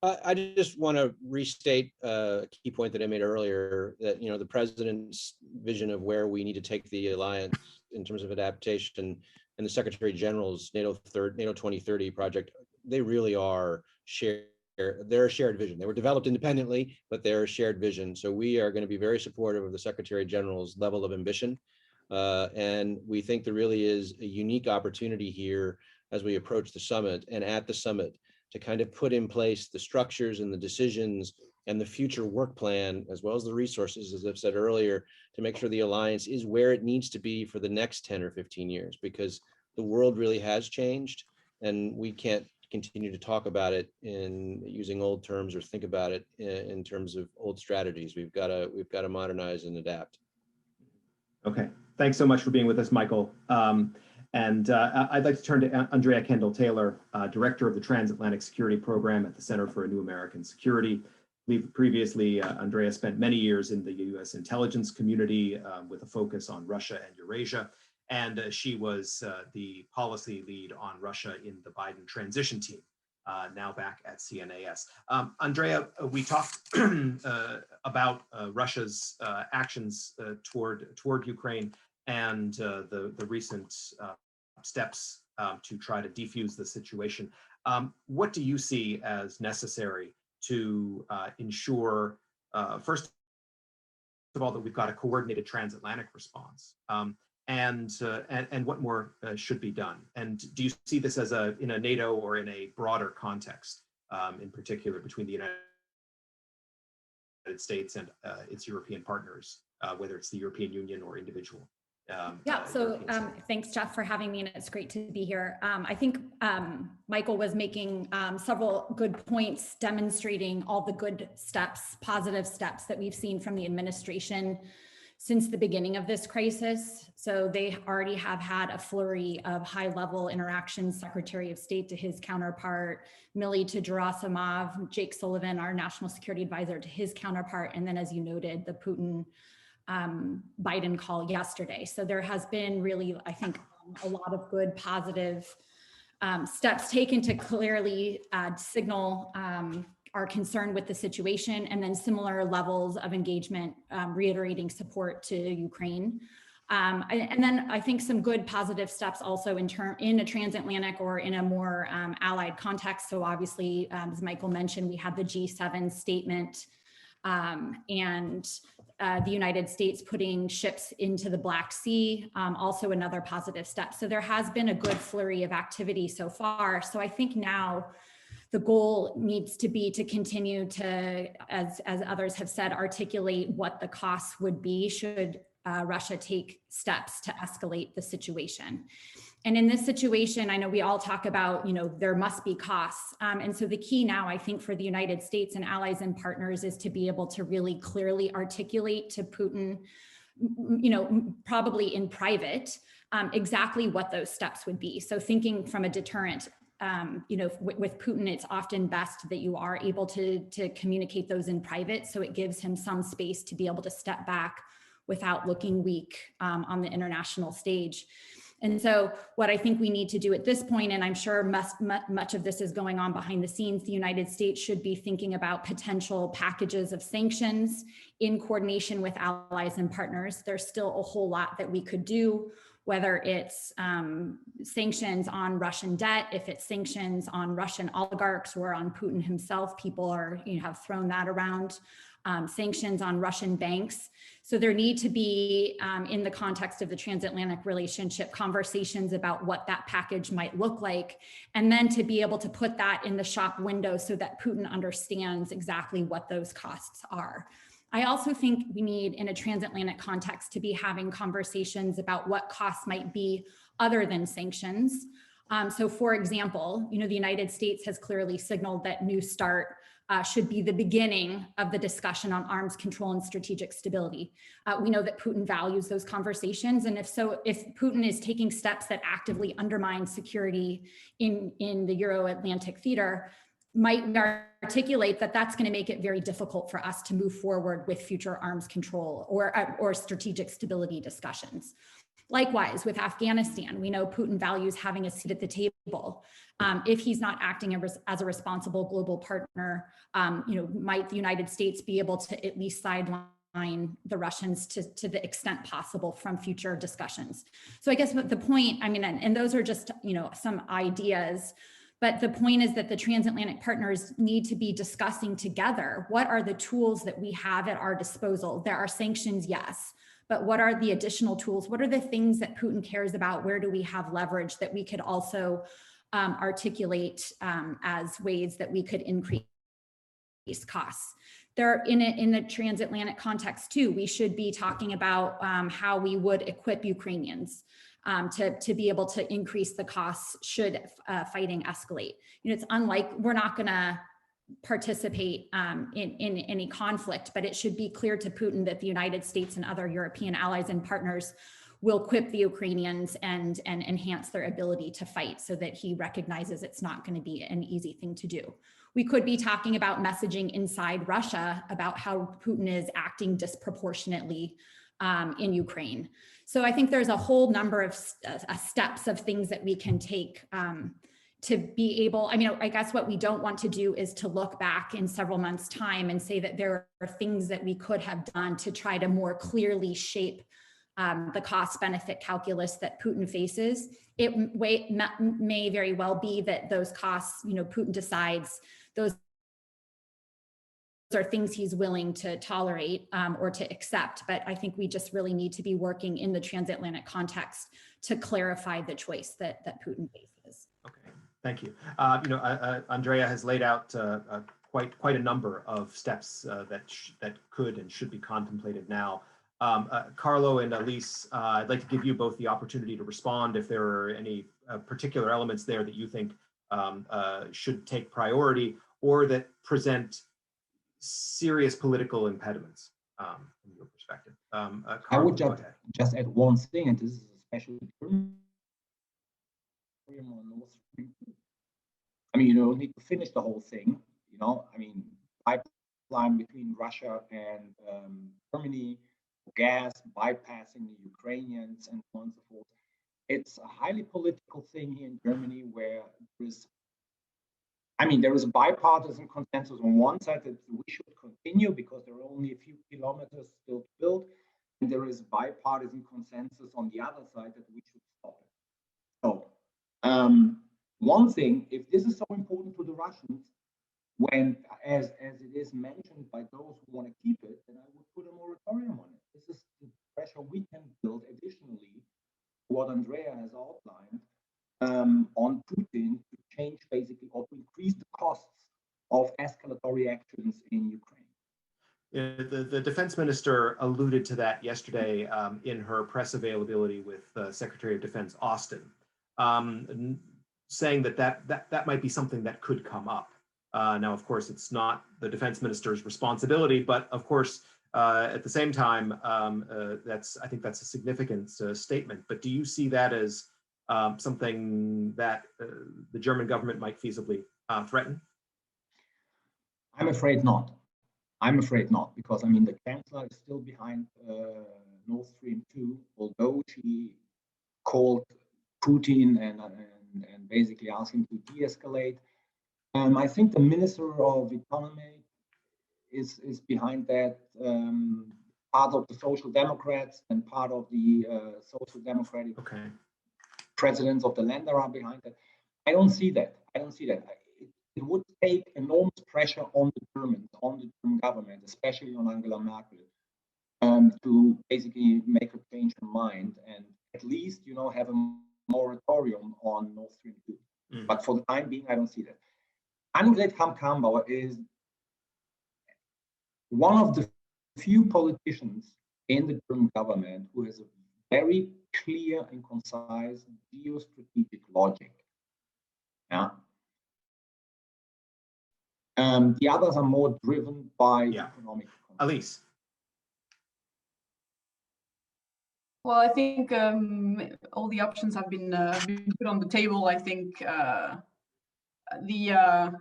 I just want to restate a key point that I made earlier, that the president's vision of where we need to take the alliance in terms of adaptation, and the Secretary General's NATO 2030 project, they really are shared. They're a shared vision. They were developed independently, but they're a shared vision. So we are going to be very supportive of the Secretary General's level of ambition. And we think there really is a unique opportunity here as we approach the summit and at the summit to kind of put in place the structures and the decisions and the future work plan, as well as the resources, as I've said earlier, to make sure the alliance is where it needs to be for the next 10 or 15 years, because the world really has changed and we can't continue to talk about it in using old terms or think about it in terms of old strategies. We've got to modernize and adapt. Okay, thanks so much for being with us, Michael. And I'd like to turn to Andrea Kendall-Taylor, Director of the Transatlantic Security Program at the Center for a New American Security. Previously, Andrea spent many years in the US intelligence community with a focus on Russia and Eurasia. And she was the policy lead on Russia in the Biden transition team, now back at CNAS. Andrea, we talked about Russia's actions toward Ukraine and the recent steps to try to defuse the situation. What do you see as necessary to ensure, first of all, that we've got a coordinated transatlantic response? And what more should be done? And do you see this as in a NATO or in a broader context, in particular between the United States and its European partners, whether it's the European Union or individual? Thanks, Jeff, for having me, and it's great to be here. I think Michael was making several good points demonstrating all the good steps, positive steps that we've seen from the administration since the beginning of this crisis. So they already have had a flurry of high-level interactions, Secretary of State to his counterpart, Milley to Gerasimov, Jake Sullivan, our national security advisor, to his counterpart, and then, as you noted, the Putin Biden call yesterday. So there has been really, I think, a lot of good, positive steps taken to clearly signal our concern with the situation, and then similar levels of engagement, reiterating support to Ukraine. And then I think some good positive steps also in a transatlantic or in a more allied context. So obviously, as Michael mentioned, we had the G7 statement and the United States putting ships into the Black Sea, also another positive step. So there has been a good flurry of activity so far. So I think now the goal needs to be to continue to, as others have said, articulate what the costs would be should Russia take steps to escalate the situation. And in this situation, I know we all talk about, there must be costs. And so the key now, I think, for the United States and allies and partners is to be able to really clearly articulate to Putin, probably in private, exactly what those steps would be. So thinking from a deterrent, with Putin, it's often best that you are able to communicate those in private. So it gives him some space to be able to step back without looking weak on the international stage. And so what I think we need to do at this point, and I'm sure much of this is going on behind the scenes, the United States should be thinking about potential packages of sanctions in coordination with allies and partners. There's still a whole lot that we could do, whether it's sanctions on Russian debt, if it's sanctions on Russian oligarchs or on Putin himself. People have thrown that around. Sanctions on Russian banks. So there need to be, in the context of the transatlantic relationship, conversations about what that package might look like, and then to be able to put that in the shop window so that Putin understands exactly what those costs are. I also think we need, in a transatlantic context, to be having conversations about what costs might be other than sanctions. So for example, the United States has clearly signaled that New START should be the beginning of the discussion on arms control and strategic stability. We know that Putin values those conversations. And if Putin is taking steps that actively undermine security in the Euro-Atlantic theater, might articulate that that's going to make it very difficult for us to move forward with future arms control or strategic stability discussions. Likewise, with Afghanistan, we know Putin values having a seat at the table. If he's not acting as a responsible global partner, might the United States be able to at least sideline the Russians to the extent possible from future discussions? So I guess what the point, and those are just, some ideas, but the point is that the transatlantic partners need to be discussing together what are the tools that we have at our disposal. There are sanctions, yes, but what are the additional tools? What are the things that Putin cares about? Where do we have leverage that we could also articulate as ways that we could increase costs? There, in the transatlantic context too, we should be talking about how we would equip Ukrainians to be able to increase the costs should fighting escalate. It's we're not going to participate in any conflict, but it should be clear to Putin that the United States and other European allies and partners will equip the Ukrainians and enhance their ability to fight, so that he recognizes it's not going to be an easy thing to do. We could be talking about messaging inside Russia about how Putin is acting disproportionately in Ukraine. So I think there's a whole number of steps of things that we can take to be able, I guess what we don't want to do is to look back in several months' time and say that there are things that we could have done to try to more clearly shape the cost-benefit calculus that Putin faces. It may very well be that those costs, Putin decides those are things he's willing to tolerate or to accept. But I think we just really need to be working in the transatlantic context to clarify the choice that Putin faces. Okay, thank you. Andrea has laid out quite a number of steps that could and should be contemplated now. Carlo and Alice, I'd like to give you both the opportunity to respond if there are any particular elements there that you think should take priority or that present serious political impediments from your perspective. Carlo, I would just add one thing, and this is especially you don't need to finish the whole thing. Pipeline between Russia and Germany, gas bypassing the Ukrainians, and so on and so forth. It's a highly political thing here in Germany, where there is a bipartisan consensus on one side that we should continue because there are only a few kilometers still to build, and there is bipartisan consensus on the other side that we should stop it. So, one thing, if this is so important to the Russians, when, as it is mentioned by those who want to keep it, then I would put a moratorium on it. This is the pressure we can build additionally, what Andrea has outlined, on Putin to change basically or to increase the costs of escalatory actions in Ukraine. The defense minister alluded to that yesterday in her press availability with Secretary of Defense Austin, saying that might be something that could come up. Now, of course, it's not the defense minister's responsibility, but of course, at the same time, I think that's a significant statement. But do you see that as something that the German government might feasibly threaten? I'm afraid not. Because the chancellor is still behind Nord Stream 2, although she called Putin and basically asked him to de-escalate. I think the Minister of Economy is behind that. Part of the Social Democrats and part of the Social Democratic presidents of the Länder are behind that. I don't see that. It would take enormous pressure on the German government, especially on Angela Merkel, to basically make her change her mind and at least, have a moratorium on Nord Stream 2. But for the time being, I don't see that. Annegret Kramp-Karrenbauer is one of the few politicians in the German government who has a very clear and concise geostrategic logic. Yeah. The others are more driven by economic. Alice. Well, I think all the options have been put on the table. I think the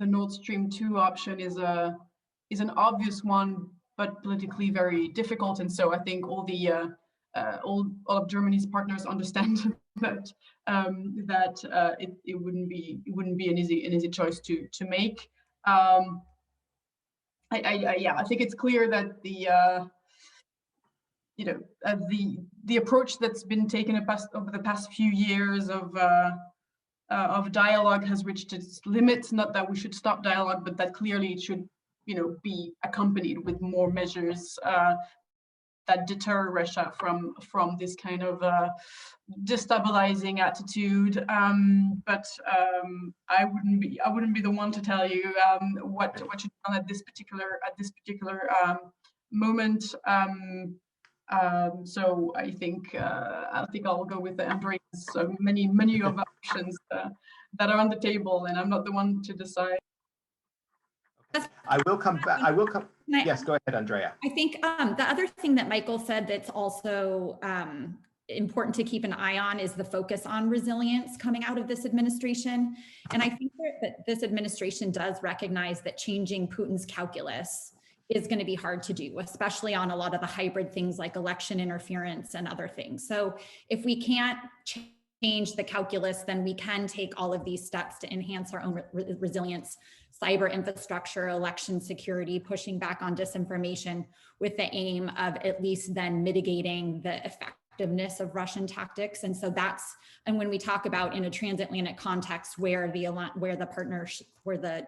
Nord Stream 2 option is an obvious one, but politically very difficult. And so I think all of Germany's partners understand that it wouldn't be an easy choice to make. I think it's clear that the approach that's been taken over the past few years of dialogue has reached its limits. Not that we should stop dialogue, but that clearly it should, be accompanied with more measures that deter Russia from this kind of destabilizing attitude. But I wouldn't be the one to tell you what should be done at this particular moment. So I think I'll go with Andrea's many of the options that are on the table, and I'm not the one to decide. I will come back. Yes, go ahead, Andrea. I think the other thing that Michael said that's also important to keep an eye on is the focus on resilience coming out of this administration. And I think that this administration does recognize that changing Putin's calculus is going to be hard to do, especially on a lot of the hybrid things like election interference and other things. So if we can't change the calculus, then we can take all of these steps to enhance our own resilience, cyber infrastructure, election security, pushing back on disinformation, with the aim of at least then mitigating the effectiveness of Russian tactics. And so and when we talk about in a transatlantic context where the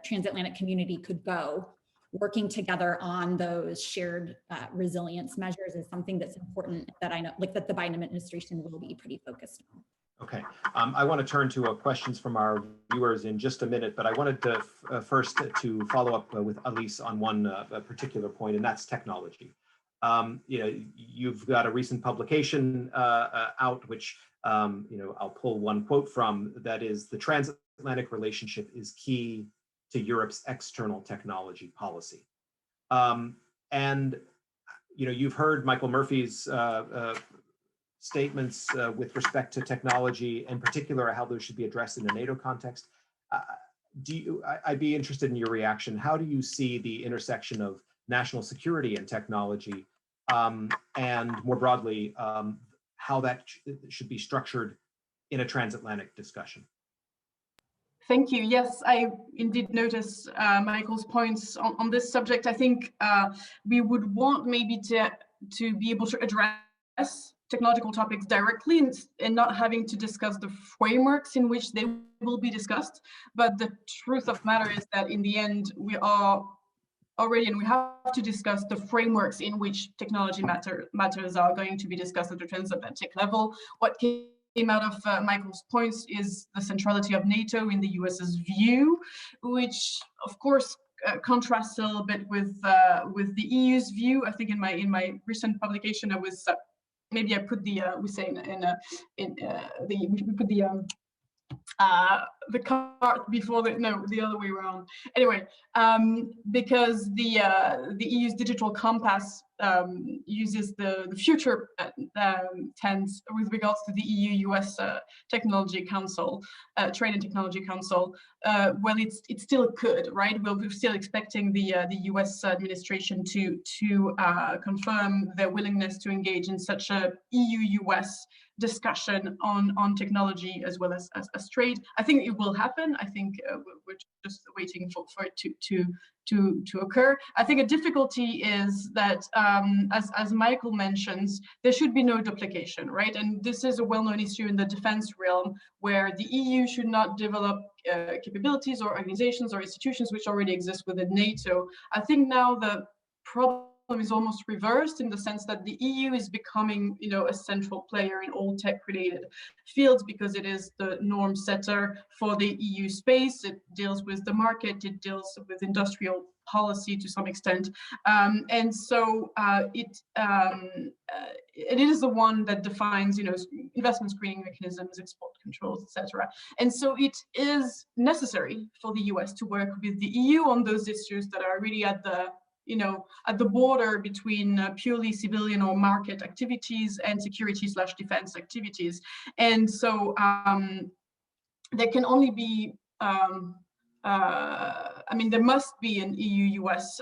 transatlantic community could go, working together on those shared resilience measures is something that's important that I know, that the Biden administration will be pretty focused on. Okay, I want to turn to questions from our viewers in just a minute, but I wanted to first to follow up with Alice on one particular point, and that's technology. You've got a recent publication out, which I'll pull one quote from, that is, the transatlantic relationship is key to Europe's external technology policy. And you've heard Michael Murphy's statements with respect to technology, in particular, how those should be addressed in a NATO context. I'd be interested in your reaction. How do you see the intersection of national security and technology, and more broadly, how that should be structured in a transatlantic discussion? Thank you. Yes, I indeed notice Michael's points on this subject. I think we would want maybe to be able to address technological topics directly and not having to discuss the frameworks in which they will be discussed. But the truth of the matter is that in the end, we are already, and we have to discuss the frameworks in which technology matters are going to be discussed at the transatlantic level. What came out of Michael's points is the centrality of NATO in the US's view, which of course contrasts a little bit with the EU's view. I think in my recent publication, I was maybe I put the we put the cart before the other way around. Anyway, because the EU's digital compass uses the future tense with regards to the EU-US Technology Council, Trade and Technology Council. Well, it's still good, right? We're still expecting the US administration to confirm their willingness to engage in such a EU-US discussion on technology as well as trade. I think it will happen. I think we're just waiting for it to occur. I think a difficulty is that, as Michael mentions, there should be no duplication, right? And this is a well-known issue in the defense realm, where the EU should not develop capabilities or organizations or institutions which already exist within NATO. I think now the problem is almost reversed, in the sense that the EU is becoming, a central player in all tech-related fields, because it is the norm setter for the EU space. It deals with the market, it deals with industrial policy to some extent, and so it is the one that defines, investment screening mechanisms, export controls, etc. And so it is necessary for the US to work with the EU on those issues that are really at the border between purely civilian or market activities and security/defense activities. And so there can only be I mean, there must be an EU-US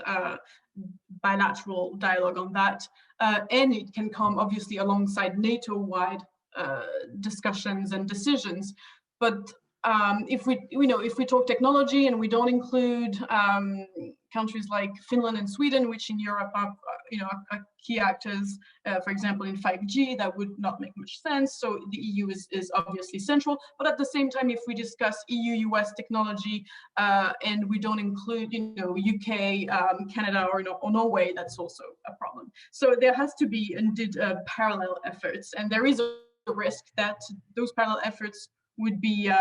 bilateral dialogue on that, and it can come obviously alongside NATO-wide discussions and decisions. But if we talk technology and we don't include countries like Finland and Sweden, which in Europe are are key actors, for example, in 5G, that would not make much sense. So the EU is obviously central. But at the same time, if we discuss EU-US technology and we don't include, UK, Canada, or Norway, that's also a problem. So there has to be indeed parallel efforts, and there is a risk that those parallel efforts would be,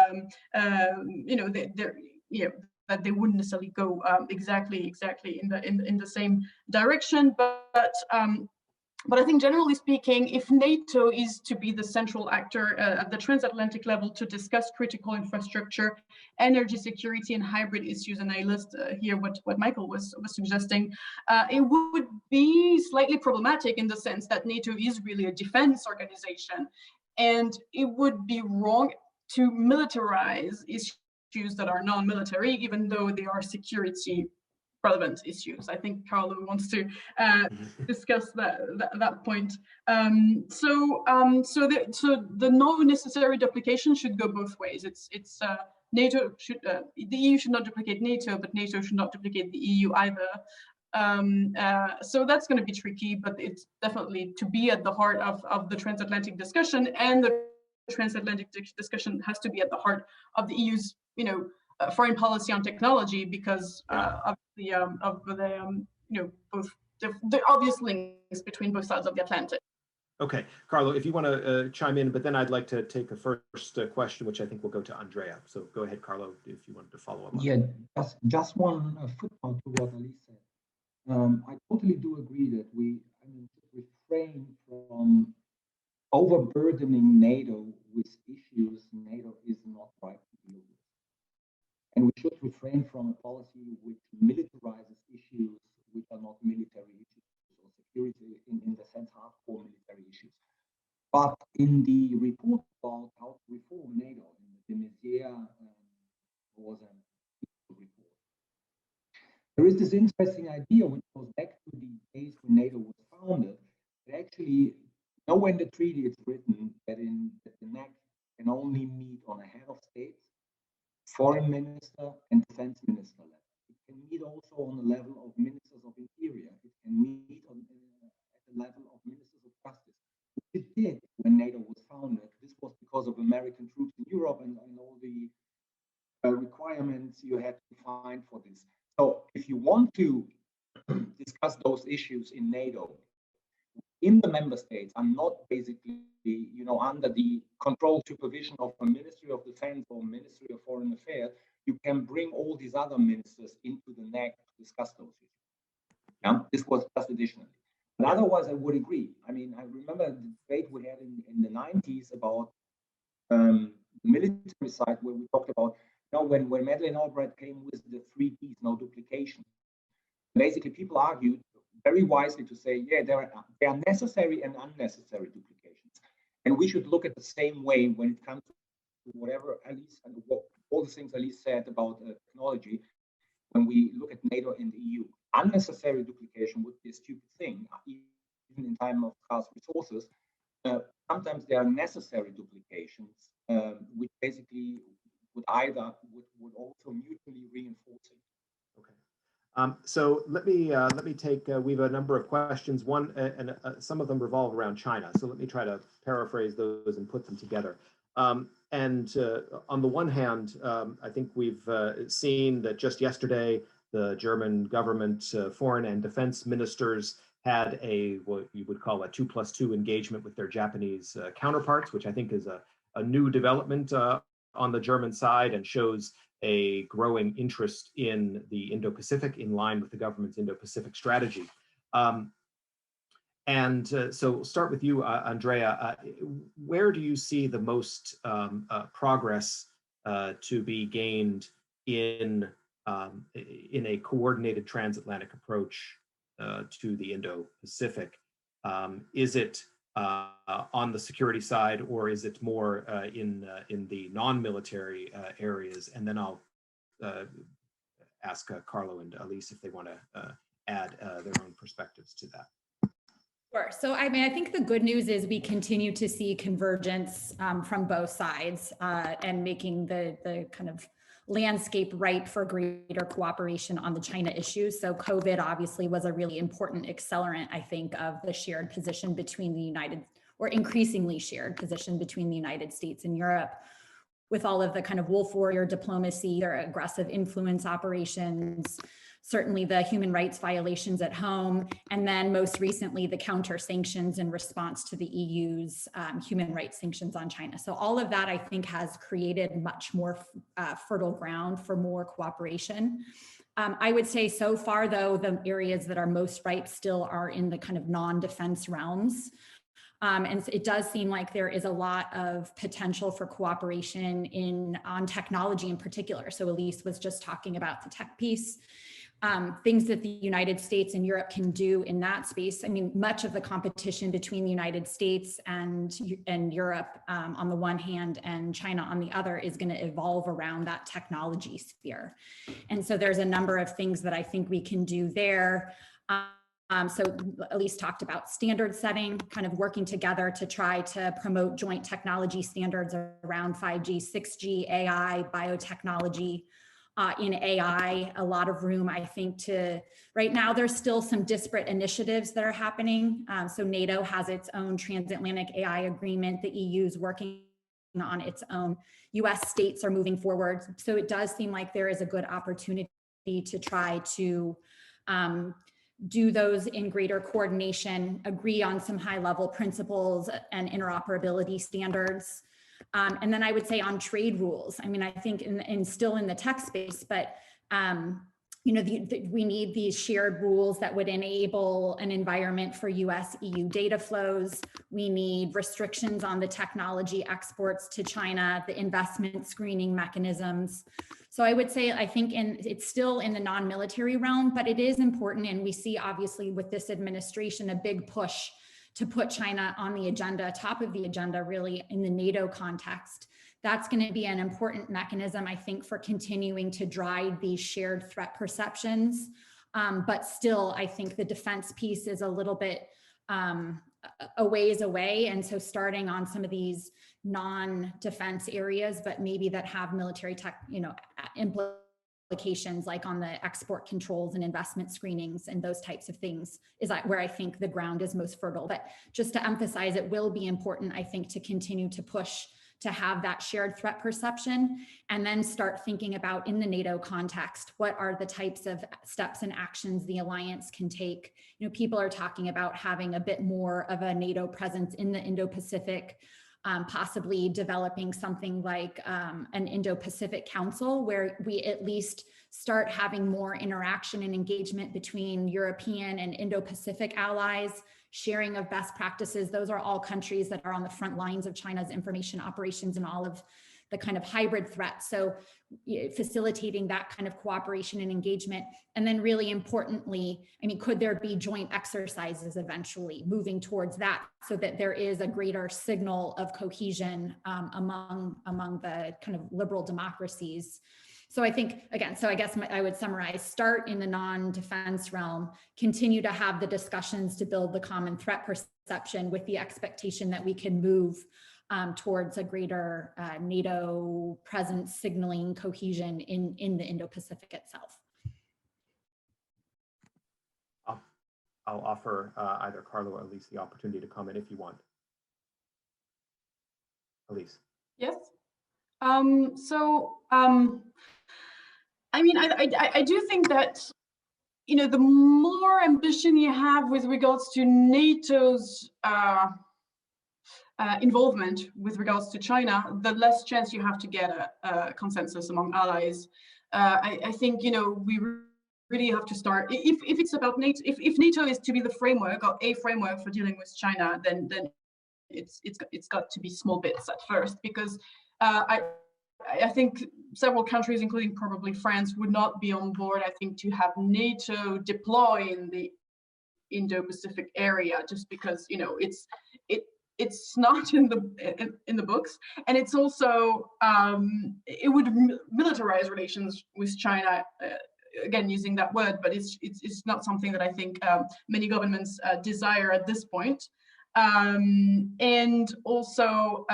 that they wouldn't necessarily go exactly in the same direction, but I think generally speaking, if NATO is to be the central actor at the transatlantic level to discuss critical infrastructure, energy security, and hybrid issues, and I list here what Michael was suggesting, it would be slightly problematic in the sense that NATO is really a defense organization, and it would be wrong to militarize issues that are non-military, even though they are security relevant issues. I think Carlo wants to discuss that point. So the no necessary duplication should go both ways. It's NATO should the EU should not duplicate NATO, but NATO should not duplicate the EU either. So that's going to be tricky, but it's definitely to be at the heart of the transatlantic discussion, and the transatlantic discussion has to be at the heart of the EU's foreign policy on technology, because of both the obvious links between both sides of the Atlantic. Okay, Carlo, if you want to chime in, but then I'd like to take a first question, which I think will go to Andrea. So go ahead, Carlo, if you wanted to follow up. Yeah, just one footnote to what Alice said. I totally do agree that we refrain from overburdening NATO with issues NATO is not right to deal with. And we should refrain from a policy which militarizes issues which are not military issues or security in the sense hardcore military issues. But in the report about how to reform NATO, in the de Maizière was a report, there is this interesting idea which goes back to the days when NATO was founded. That actually, nowhere in the treaty it's written that the NAC can only meet on a head of state, foreign minister, and defense minister level. It can meet also on the level of ministers of interior. It can meet at the level of ministers of justice. Which it did when NATO was founded. This was because of American troops in Europe and all the requirements you had to find for this. So if you want to discuss those issues in NATO, in the member states, are not basically, under the control supervision of a Ministry of Defense or Ministry of Foreign Affairs, you can bring all these other ministers into the NAC to discuss those issues. Yeah, this was just additionally. But otherwise, I would agree. I mean, I remember the debate we had in the 90s about the military side, where we talked about, when Madeleine Albright came with the 3 Ps, no duplication. Basically, people argued very wisely to say, yeah, there are necessary and unnecessary duplications. And we should look at the same way when it comes to whatever Alice and all the things Alice said about technology. When we look at NATO and the EU, unnecessary duplication would be a stupid thing, even in time of scarce resources. Sometimes there are necessary duplications, which basically would also mutually reinforce it. Okay. So let me take. We have a number of questions. One, and some of them revolve around China. So let me try to paraphrase those and put them together. On the one hand, I think we've seen that just yesterday, the German government foreign and defense ministers had what you would call a 2+2 engagement with their Japanese counterparts, which I think is a new development on the German side and shows a growing interest in the Indo-Pacific in line with the government's Indo-Pacific strategy. So we'll start with you, Andrea. Where do you see the most progress to be gained in a coordinated transatlantic approach to the Indo-Pacific? Is it on the security side, or is it more in the non-military areas? And then I'll ask Carlo and Alice if they want to add their own perspectives to that. Sure. So, I mean, I think the good news is we continue to see convergence from both sides and making the kind of landscape ripe for greater cooperation on the China issues. So COVID obviously was a really important accelerant, I think, of the shared position between or increasingly shared position between the United States and Europe, with all of the kind of wolf warrior diplomacy, their aggressive influence operations, certainly the human rights violations at home, and then most recently the counter sanctions in response to the EU's human rights sanctions on China. So all of that, I think, has created much more fertile ground for more cooperation. I would say so far, though, the areas that are most ripe still are in the kind of non-defense realms. And it does seem like there is a lot of potential for cooperation on technology in particular. So Alice was just talking about the tech piece. Things that the United States and Europe can do in that space. I mean, much of the competition between the United States and Europe on the one hand and China on the other is going to evolve around that technology sphere. And so there's a number of things that I think we can do there. So Alice talked about standard setting, kind of working together to try to promote joint technology standards around 5G, 6G, AI, biotechnology. In AI, a lot of room, I think, right now there's still some disparate initiatives that are happening. So NATO has its own Transatlantic AI agreement. The EU is working on its own. US states are moving forward. So it does seem like there is a good opportunity to try to do those in greater coordination, agree on some high level principles and interoperability standards. And then I would say on trade rules, I mean, I think still in the tech space, but you know, we need these shared rules that would enable an environment for US-EU data flows. We need restrictions on the technology exports to China, the investment screening mechanisms. So I would say, I think it's still in the non-military realm, but it is important. And we see obviously with this administration, a big push to put China on the agenda, top of the agenda, really in the NATO context. That's going to be an important mechanism, I think, for continuing to drive these shared threat perceptions. But still, I think the defense piece is a little bit a ways away. And so starting on some of these non-defense areas, but maybe that have military tech, you know, implications, like on the export controls and investment screenings and those types of things, is where I think the ground is most fertile. But just to emphasize, it will be important, I think, to continue to push to have that shared threat perception, and then start thinking about, in the NATO context, what are the types of steps and actions the alliance can take. You know, people are talking about having a bit more of a NATO presence in the Indo-Pacific, possibly developing something like an Indo-Pacific Council, where we at least start having more interaction and engagement between European and Indo-Pacific allies, sharing of best practices. Those are all countries that are on the front lines of China's information operations and all of the kind of hybrid threats. So facilitating that kind of cooperation and engagement. And then really importantly, I mean, could there be joint exercises eventually moving towards that, so that there is a greater signal of cohesion among the kind of liberal democracies? So I think, again, so I guess I would summarize: start in the non-defense realm, continue to have the discussions to build the common threat perception with the expectation that we can move towards a greater NATO presence, signaling cohesion in the Indo-Pacific itself. I'll offer either Carlo or Alice the opportunity to comment if you want. Alice. Yes. I mean, I do think that, you know, the more ambition you have with regards to NATO's involvement with regards to China, the less chance you have to get a consensus among allies. I think, you know, we really have to start, if it's about NATO, if NATO is to be the framework, or a framework for dealing with China, then it's got to be small bits at first, because I think several countries, including probably France, would not be on board, I think, to have NATO deploy in the Indo-Pacific area, just because, you know, it's not in the books, and it's also it would militarize relations with China again, using that word, but it's not something that I think many governments desire at this point. And also,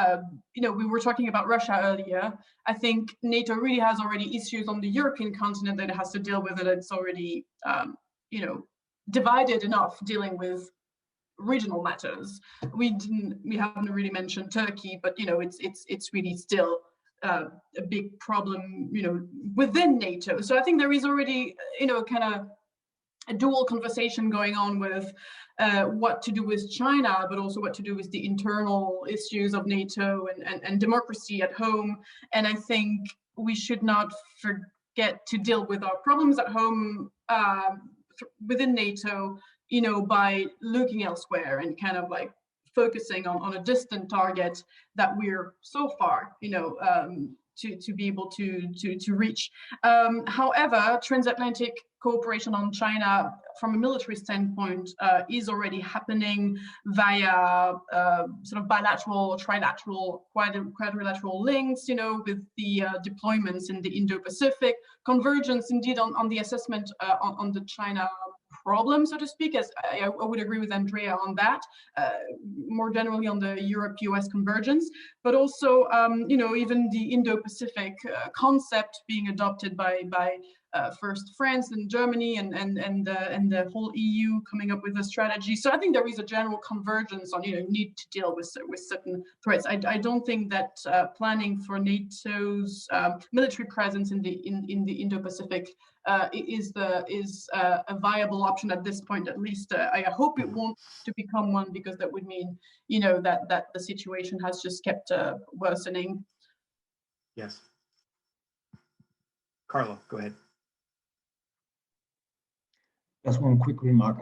we were talking about Russia earlier. I think NATO really has already issues on the European continent that it has to deal with, and it's already, divided enough dealing with regional matters. We haven't really mentioned Turkey, but it's really still a big problem, within NATO. So I think there is already, kind of a dual conversation going on with what to do with China, but also what to do with the internal issues of NATO and democracy at home. And I think we should not forget to deal with our problems at home within NATO, by looking elsewhere and kind of like focusing on a distant target that we're so far, to be able to reach. However, transatlantic cooperation on China from a military standpoint is already happening via sort of bilateral, trilateral, quadrilateral links, with the deployments in the Indo-Pacific, convergence indeed on the assessment on the China problem, so to speak, as I would agree with Andrea on that, more generally on the Europe-US convergence, but also, even the Indo-Pacific concept being adopted by first France and Germany and the whole EU coming up with a strategy. So I think there is a general convergence on, need to deal with certain threats. I don't think that planning for NATO's military presence in the Indo-Pacific is a viable option at this point. At least I hope it won't to become one, because that would mean, that the situation has just kept worsening. Yes. Carlo, go ahead. Just one quick remark.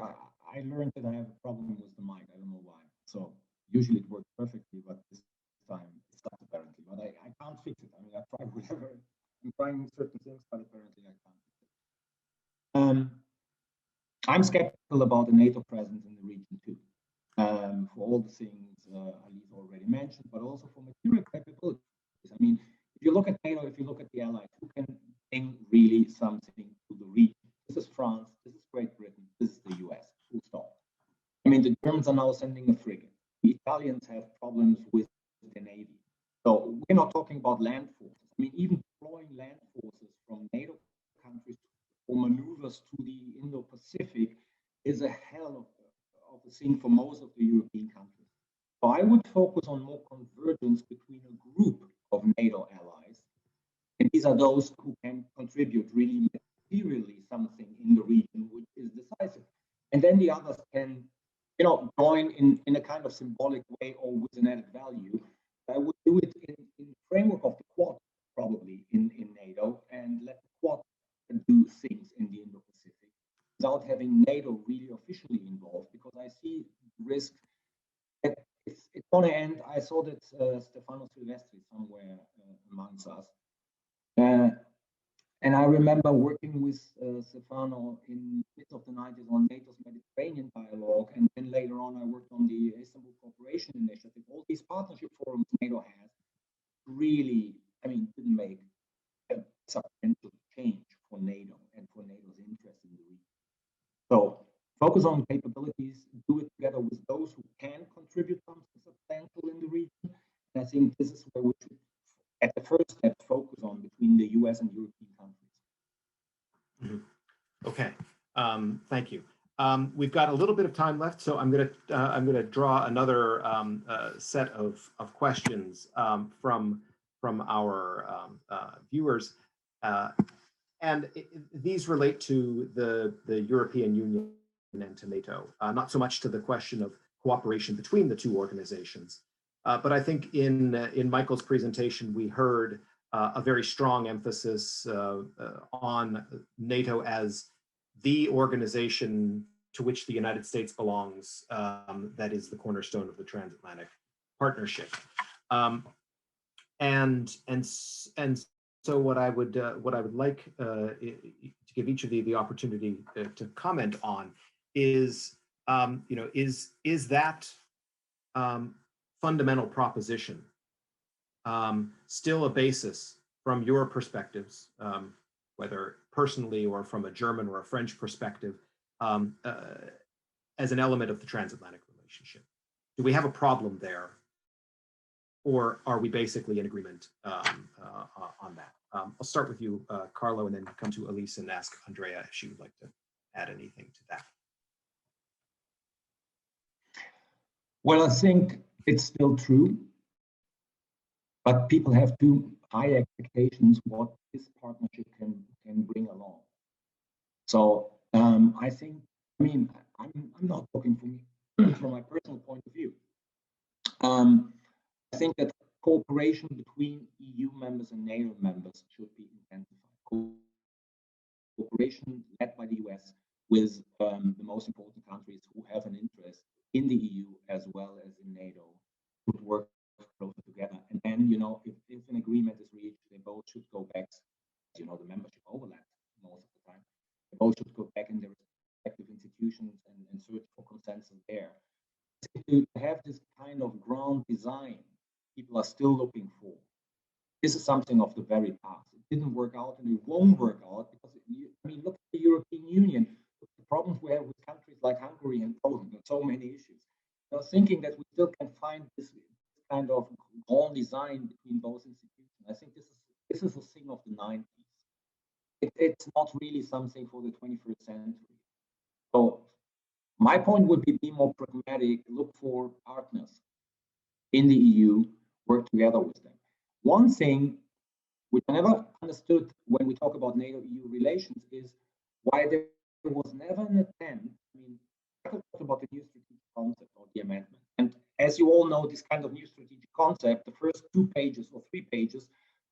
I learned that I have a problem with the mic. I don't know why. So usually it works perfectly, but this time it stopped apparently. But I can't fix it. I mean, I tried whatever. I'm trying certain things, but apparently I can't fix it. I'm skeptical about the NATO presence in the region too, for all the things Alice already mentioned, but also for material capabilities. I mean, if you look at NATO, if you look at the allies, who can bring really something to the region? This is France, this is Great Britain, this is the US, full stop. I mean, the Germans are now sending a frigate. The Italians have problems with the Navy. So we're not talking about land forces. I mean, even deploying land forces from NATO countries for maneuvers to the Indo-Pacific is a hell of a thing for most of the European countries. So I would focus on more convergence between a group of NATO allies. And these are those who can contribute really materially something in the region, which is decisive. And then the others can, join in a kind of symbolic way or with an added value. I would do it in the framework of the Quad, probably in NATO, and let the Quad do things in the Indo-Pacific without having NATO really officially involved, because I see risk that it's going to end. I saw that Stefano Silvestri somewhere amongst us. And I remember working with Stefano in the mid of the 90s on NATO's Mediterranean dialogue, and then later on I worked on the Istanbul Cooperation Initiative. All these partnership forums NATO has really, didn't make a substantial change for NATO and for NATO's interest in the region. So focus on capabilities, do it together with those who can contribute something substantial in the region. And I think this is where we should, at the first step, focus on between the US and European countries. Mm-hmm. Okay, thank you. We've got a little bit of time left, so I'm gonna draw another set of questions from our viewers, and these relate to the European Union and to NATO, not so much to the question of cooperation between the two organizations. But I think in Michael's presentation, we heard a very strong emphasis on NATO as the organization to which the United States belongs, that is the cornerstone of the transatlantic partnership. And so what I would like to give each of you the opportunity to comment on is, is that fundamental proposition still a basis from your perspectives whether personally or from a German or a French perspective, as an element of the transatlantic relationship? Do we have a problem there, or are we basically in agreement on that? I'll start with you, Carlo, and then come to Alice and ask Andrea if she would like to add anything to that. Well, I think it's still true, but people have too high expectations what this partnership can bring along. So I think, I mean, I'm not talking for me, from my personal point of view. I think that cooperation between EU members and NATO members should be intensified. Cooperation led by the US with the most important countries who have an interest in the EU as well as in NATO would work closer together. And then, you know, if an agreement is reached, they both should go back. You know, the membership overlaps most of the time. They both should go back in their respective institutions and search for consensus there. To have this kind of ground design people are still looking for. This is something of the very past. It didn't work out and it won't work out because, I mean, look at the European Union, look at the problems we have with countries like Hungary and Poland, and so many issues. You know, thinking that we still can find this kind of grand design between both institutions. I think this is a thing of the 90s. It's not really something for the 21st century. So my point would be more pragmatic, look for partners in the EU, work together with them. One thing which I never understood when we talk about NATO-EU relations is why there was never an attempt. I mean, I talked about the new strategic concept or the amendment. And as you all know, this kind of new strategic concept, the first 2 pages or 3 pages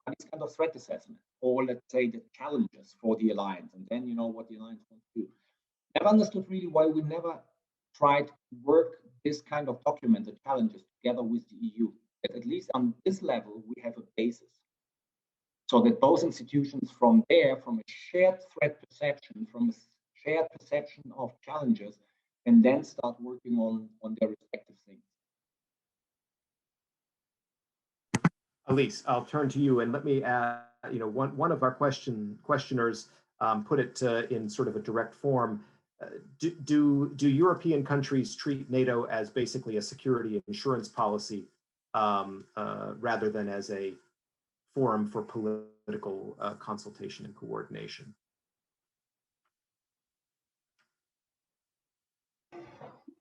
are this kind of threat assessment, or let's say the challenges for the alliance, and then you know what the alliance wants to do. Never understood really why we never tried to work this kind of document, the challenges, together with the EU. That at least on this level, we have a basis. So that both institutions from there, from a shared threat perception, from a shared perception of challenges, and then start working on their respective things. Elise, I'll turn to you and let me add, you know, one of our questioners put it in sort of a direct form. Do European countries treat NATO as basically a security insurance policy rather than as a forum for political consultation and coordination?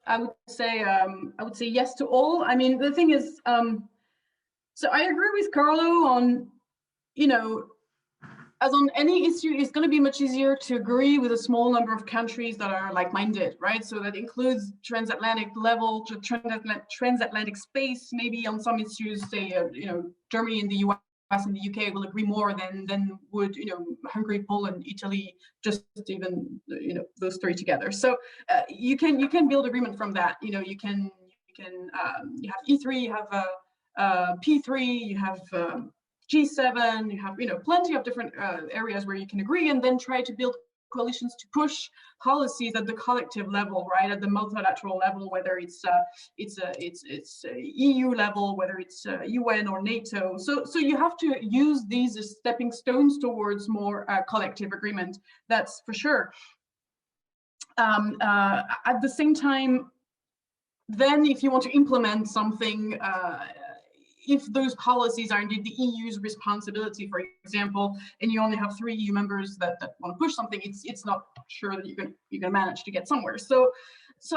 I would say yes to all. I mean, the thing is, so I agree with Carlo on, you know, as on any issue, it's going to be much easier to agree with a small number of countries that are like-minded, right? So that includes transatlantic level, transatlantic space. Maybe on some issues, say, you know, Germany and the US and the UK will agree more than would, you know, Hungary, Poland, Italy, just even, you know, those 3 together. So you can build agreement from that. You know, you have IFRI, you have P3, you have G7, you have, you know, plenty of different areas where you can agree, and then try to build coalitions to push policies at the collective level, right, at the multilateral level, whether it's EU level, whether it's UN or NATO. So you have to use these as stepping stones towards more collective agreement. That's for sure. At the same time, then if you want to implement something, if those policies are indeed the EU's responsibility, for example, and you only have 3 EU members that want to push something, it's not sure that you're going to manage to get somewhere. So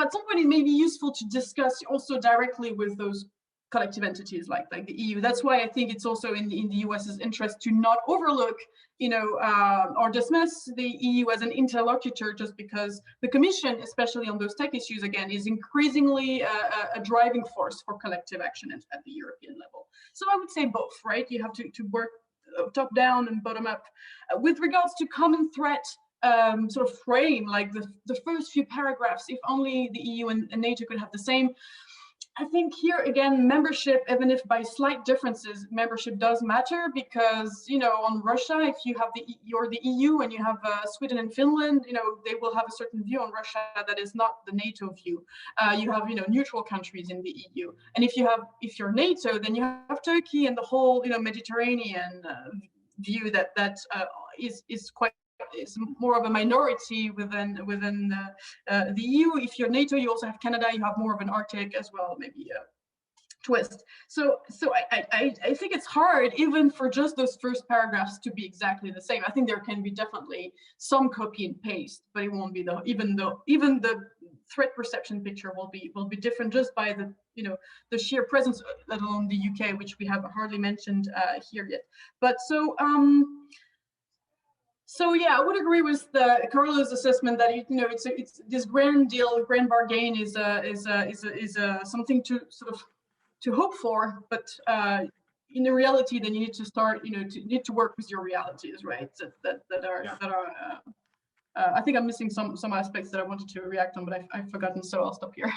at some point, it may be useful to discuss also directly with those collective entities like the EU. That's why I think it's also in the US's interest to not overlook, you know, or dismiss the EU as an interlocutor, just because the Commission, especially on those tech issues, again, is increasingly a driving force for collective action at the European level. So I would say both, right? You have to work top down and bottom up. With regards to common threat sort of frame, like the first few paragraphs, if only the EU and NATO could have the same. I think here again, membership, even if by slight differences, membership does matter, because, you know, on Russia, if you have you're the EU and you have Sweden and Finland, you know, they will have a certain view on Russia that is not the NATO view. You have, you know, neutral countries in the EU, and if you're NATO, then you have Turkey and the whole, you know, Mediterranean view that is more of a minority within the EU. If you're NATO, you also have Canada. You have more of an Arctic as well, maybe twist. So I think it's hard, even for just those first paragraphs, to be exactly the same. I think there can be definitely some copy and paste, but it won't be even the threat perception picture will be different just by the sheer presence, let alone the UK, which we have hardly mentioned here yet. But so yeah, I would agree with Carlo's assessment that it's this grand deal, grand bargain is something to sort of to hope for, but in the reality, then you need to start, need to work with your realities, right? That are. I think I'm missing some aspects that I wanted to react on, but I've forgotten, so I'll stop here.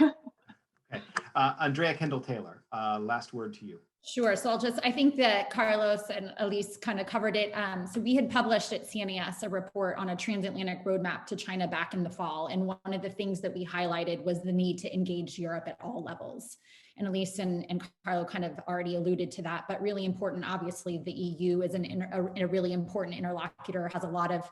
Okay, Andrea Kendall-Taylor, last word to you. Sure. So I think that Carlos and Alice kind of covered it. So we had published at CNES a report on a transatlantic roadmap to China back in the fall. And one of the things that we highlighted was the need to engage Europe at all levels. And Alice and Carlo kind of already alluded to that, but really important, obviously, the EU is a really important interlocutor, has a lot of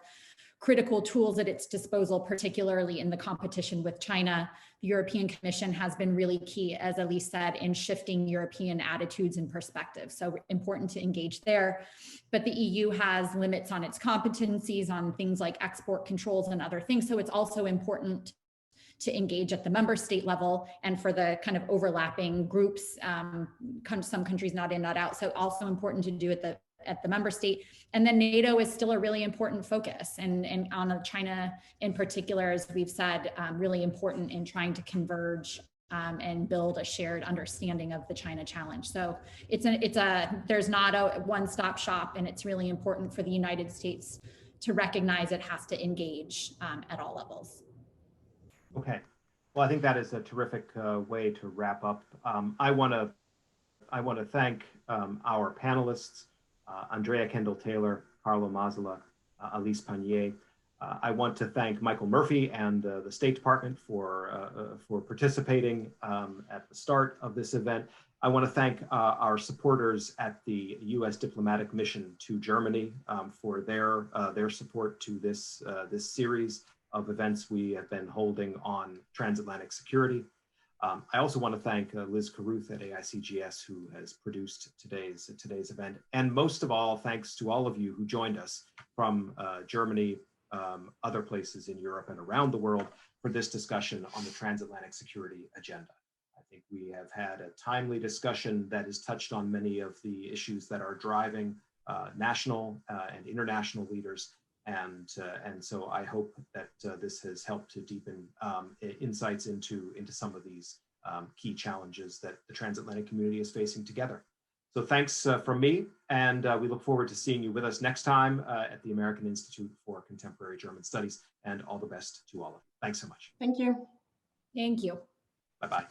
critical tools at its disposal, particularly in the competition with China. The European Commission has been really key, as Alice said, in shifting European attitudes and perspectives. So important to engage there. But the EU has limits on its competencies on things like export controls and other things. So it's also important to engage at the member state level and for the kind of overlapping groups, some countries not in, not out. So also important to do at the member state. And then NATO is still a really important focus, and on China in particular, as we've said, really important in trying to converge and build a shared understanding of the China challenge. So there's not a one-stop shop, and it's really important for the United States to recognize it has to engage at all levels. Okay, well, I think that is a terrific way to wrap up. I want to thank our panelists, Andrea Kendall-Taylor, Carlo Mazela, Alice Pannier. I want to thank Michael Murphy and the State Department for participating at the start of this event. I want to thank our supporters at the U.S. diplomatic mission to Germany for their support to this series of events we have been holding on transatlantic security. I also want to thank Liz Carruth at AICGS, who has produced today's event. And most of all, thanks to all of you who joined us from Germany, other places in Europe and around the world for this discussion on the transatlantic security agenda. I think we have had a timely discussion that has touched on many of the issues that are driving national and international leaders. And so I hope that this has helped to deepen insights into some of these key challenges that the transatlantic community is facing together. So thanks from me, and we look forward to seeing you with us next time at the American Institute for Contemporary German Studies, and all the best to all of you. Thanks so much. Thank you. Thank you. Bye-bye.